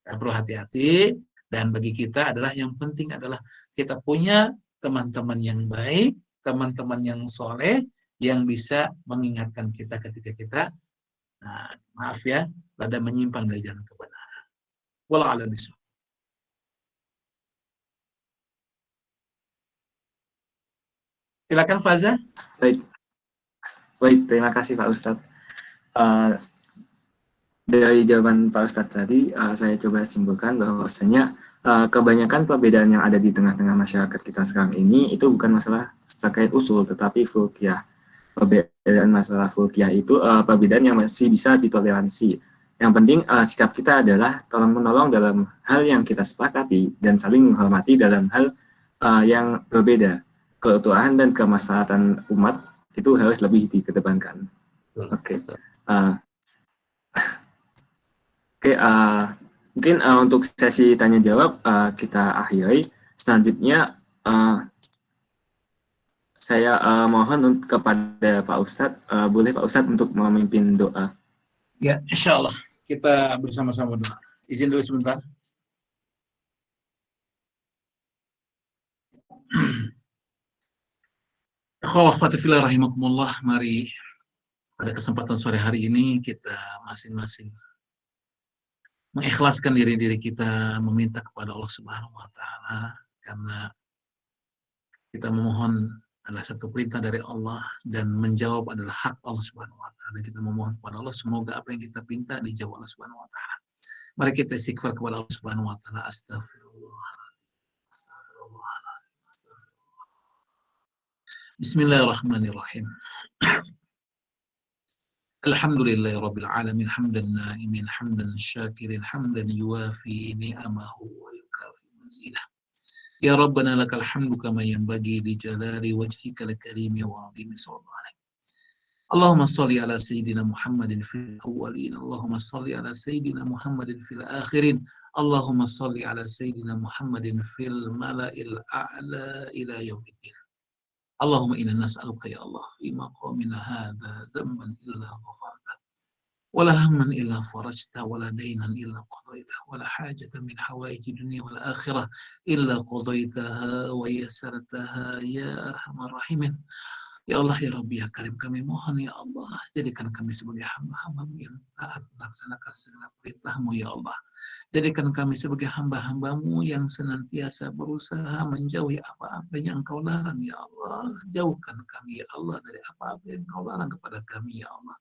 Kita perlu hati-hati, dan bagi kita adalah yang penting adalah kita punya teman-teman yang baik, teman-teman yang soleh, yang bisa mengingatkan kita ketika kita, maaf ya, rada menyimpang dari jalan kebenaran. Wallahu a'lam bishawab. Silakan Faza. Baik, terima kasih Pak Ustadz. Dari jawaban Pak Ustadz tadi, saya coba simpulkan bahwasanya kebanyakan perbedaan yang ada di tengah-tengah masyarakat kita sekarang ini itu bukan masalah terkait usul, tetapi fulkiyah. Perbedaan masalah fulkiyah itu perbedaan yang masih bisa ditoleransi. Yang penting sikap kita adalah tolong-menolong dalam hal yang kita sepakati dan saling menghormati dalam hal yang berbeda. Keutuhan dan kemaslahatan umat itu harus lebih dikedepankan. Oke. Mungkin untuk sesi tanya jawab kita akhiri. Selanjutnya saya mohon kepada Pak Ustadz, boleh Pak Ustadz untuk memimpin doa. Ya, insya Allah kita bersama-sama doa. Izin dulu sebentar. Akhwatifillah rahimakumullah, mari pada kesempatan sore hari ini kita masing-masing mengikhlaskan diri-diri kita, meminta kepada Allah Subhanahu wa taala, karena kita memohon adalah satu perintah dari Allah dan menjawab adalah hak Allah Subhanahu wa taala. Kita memohon kepada Allah semoga apa yang kita pinta dijawab Allah Subhanahu wa taala. Mari kita istighfar kepada Allah Subhanahu wa taala. Astagfirullah. Astagfirullahaladzim. Astagfirullah. Bismillahirrahmanirrahim. Alhamdulillahi Rabbil Alamin, hamdan na'imin, hamdan syakirin, hamdan yuwafi ni'amahu wa yukafi mazidah. Ya Rabbana lakal hamdu kama yanbaghi li jalali wajhikal karimi wa 'azimi sultanik. Allahumma salli ala Sayyidina Muhammadin fil awwalin, Allahumma salli ala Sayyidina Muhammadin fil akhirin, Allahumma salli ala Sayyidina Muhammadin fil mala'il a'la ila yaumiddin. Allahumma inna nas'aluka ya Allah fi maqamina hadha dhanban illa ghafarta wala hamman illa farajta wala daynan illa qadayta wala hajatan min hawaiji dunya wal akhirah illa qadaytaha wa yassartaha ya arhamar rahimin. Ya Allah, ya Rabbi, ya Karim, kami mohon ya Allah, jadikan kami sebagai hamba-hamba-Mu yang taat melaksanakan segala perintah-Mu ya Allah. Jadikan kami sebagai hamba-hamba-Mu yang senantiasa berusaha menjauhi apa-apa yang Engkau larang ya Allah. Jauhkan kami ya Allah dari apa-apa yang Engkau larang kepada kami ya Allah.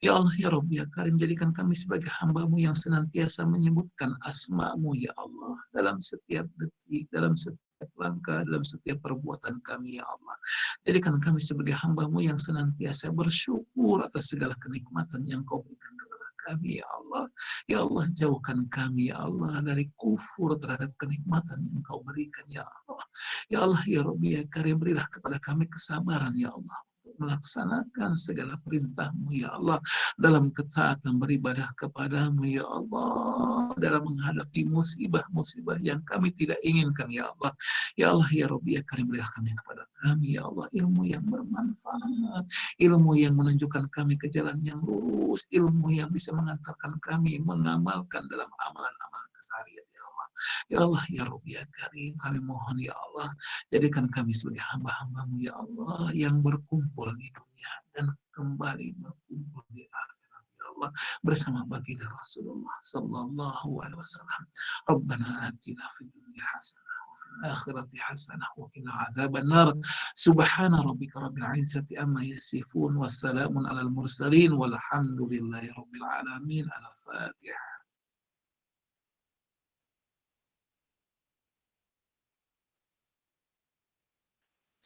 Ya Allah, ya Rabbi, ya Karim, jadikan kami sebagai hamba-Mu yang senantiasa menyebutkan asma-Mu ya Allah dalam setiap detik, dalam setiap langkah, dalam setiap perbuatan kami ya Allah. Jadikan kami sebagai hamba-Mu yang senantiasa bersyukur atas segala kenikmatan yang Kau berikan kepada kami ya Allah. Ya Allah, jauhkan kami ya Allah dari kufur terhadap kenikmatan yang Kau berikan ya Allah. Ya Allah, ya Rabbi, ya Karim, berilah kepada kami kesabaran ya Allah melaksanakan segala perintah-Mu ya Allah, dalam ketaatan beribadah kepada-Mu ya Allah, dalam menghadapi musibah-musibah yang kami tidak inginkan ya Allah. Ya Allah, ya Rabbi, ya Karim, berilah kami kepada kami ya Allah ilmu yang bermanfaat, ilmu yang menunjukkan kami ke jalan yang lurus, ilmu yang bisa mengantarkan kami mengamalkan dalam amalan-amalan keseharian ya Allah. Ya Allah, ya Rabbi, ya Karim, kami mohon ya Allah, jadikan kami sebagai hamba-hamba-Mu ya Allah yang berkumpul di dunia dan kembali berkumpul di akhirat ya Allah bersama baginda Rasulullah sallallahu alaihi wasallam. Rabbana atina fid dunya hasanah wa fil akhirati hasanah wa qina adzabannar. Subhana rabbika rabbil izzati amma yasifun wassalamun alal mursalin walhamdulillahi rabbil alamin. Al-Fatihah.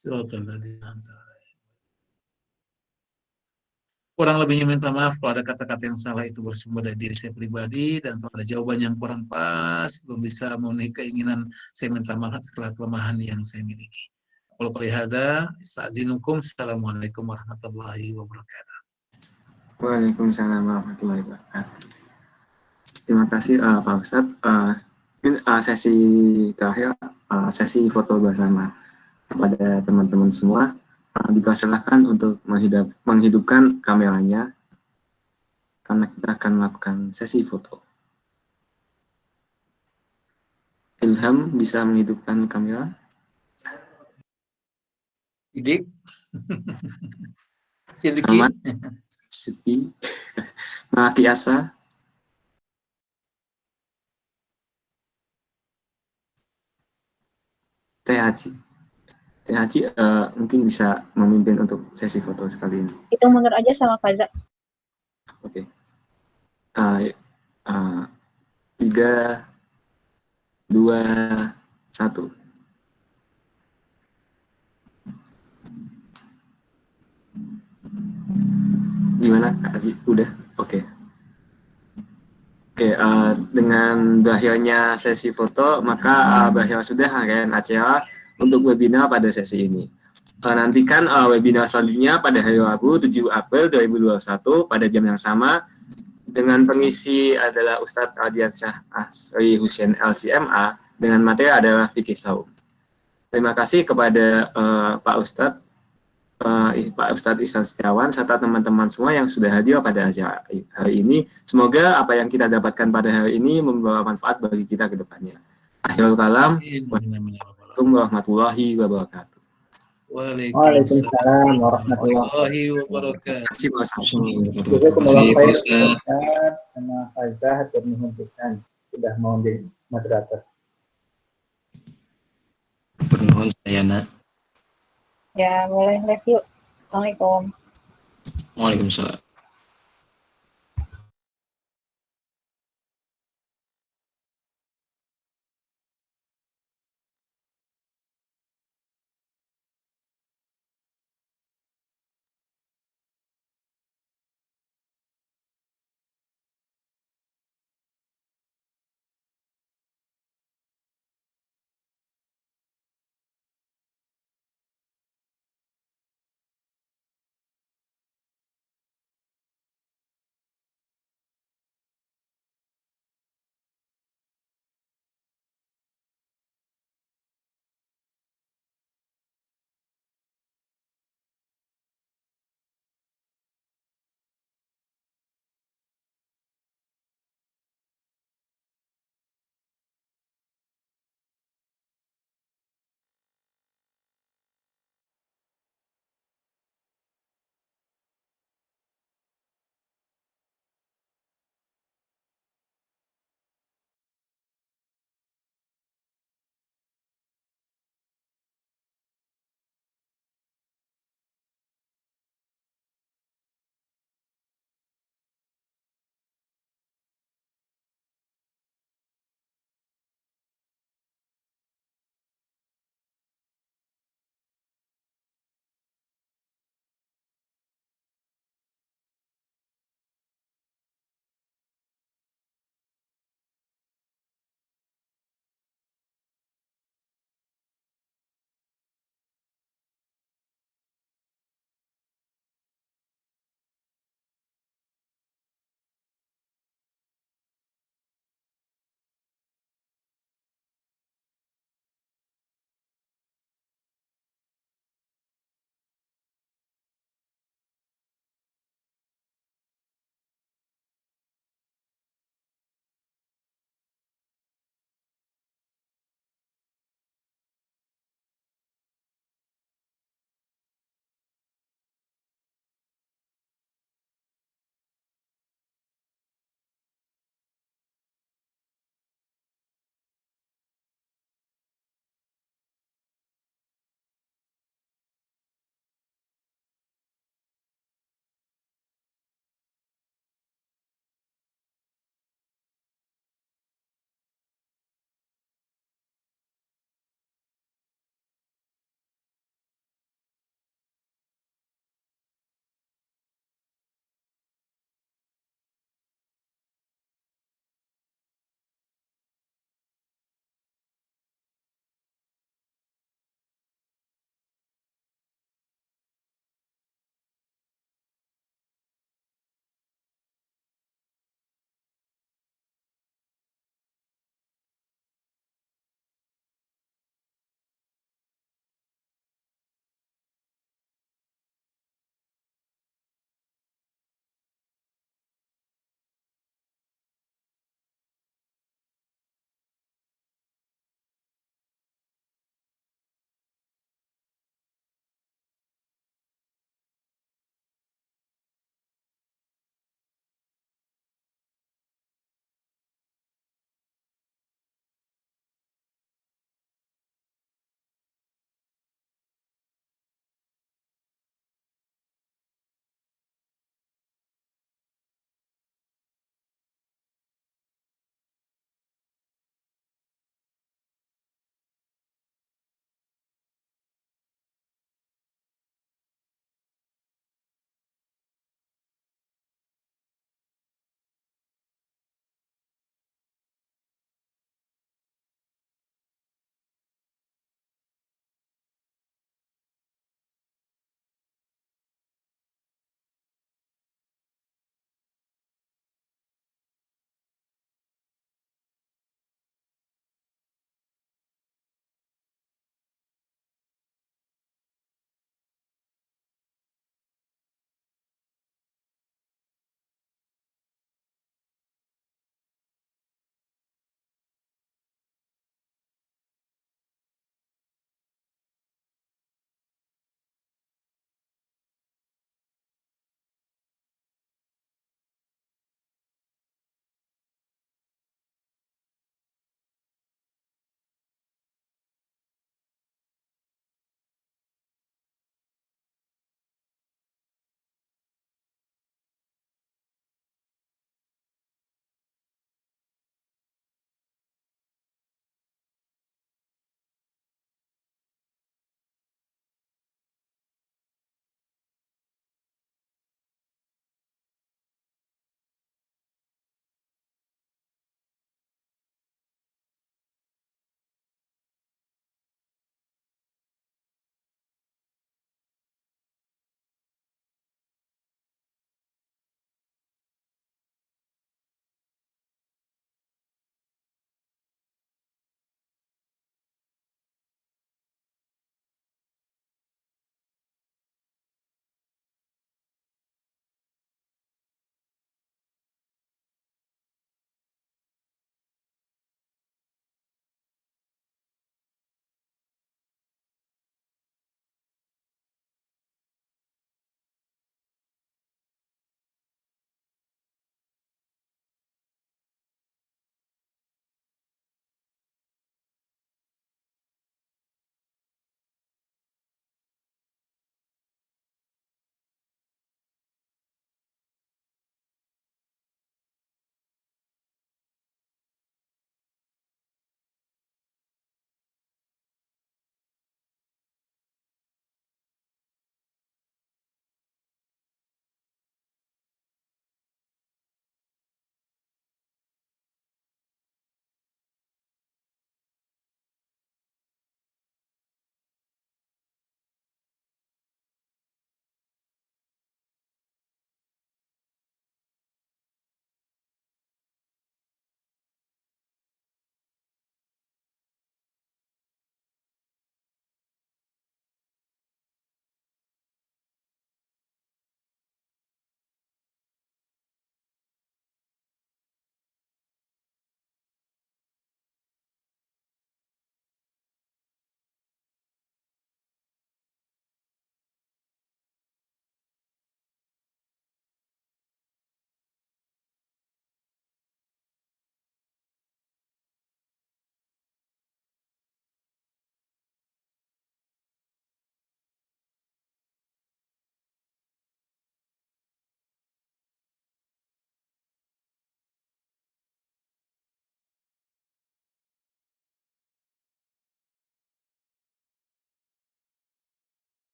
Siratal ladzina an'amta 'alaihim. Kurang lebihnya minta maaf kalau ada kata-kata yang salah itu bersumber dari diri saya pribadi, dan kalau ada jawaban yang kurang pas, belum bisa memenuhi keinginan, saya minta maaf setelah kelemahan yang saya miliki. Qul qouli hadza, astaghfirukum. Assalamualaikum warahmatullahi wabarakatuh. Waalaikumsalam warahmatullahi wabarakatuh. Terima kasih Pak Ustadz. Mungkin sesi terakhir, sesi foto bersama kepada teman-teman semua. Dipersilakan untuk menghidupkan kameranya karena kita akan melakukan sesi foto. Ilham bisa menghidupkan kamera. Didik. Selamat Siti Melati Asa. Teh Haji. Teh Haji mungkin bisa memimpin untuk sesi foto sekali ini. Itu mundur aja sama Faza. Oke. 3, 2, 1. Gimana Kak Haji? Udah? Oke. Oke, dengan berakhirnya sesi foto, maka berakhir sudah rangkaian acara untuk webinar pada sesi ini. Nantikan webinar selanjutnya pada hari Rabu 7 April 2021 pada jam yang sama, dengan pengisi adalah Ustadz Ardiansyah Asri Husain LCMA, dengan materi adalah Fikih Saum. Terima kasih kepada Pak Ustadz Ihsan Setiawan serta teman-teman semua yang sudah hadir pada acara hari ini. Semoga apa yang kita dapatkan pada hari ini membawa manfaat bagi kita ke depannya. Akhirul kalam. Wassalamualaikum warahmatullahi wabarakatuh. Waalaikumsalam warahmatullahi wabarakatuh. Terima kasih Pak Ustadz. Sama Faizah Turnuhun sudah mau menjadi moderator. Pernuhun saya nak. Ya, boleh live yuk. Assalamualaikum. Waalaikumsalam.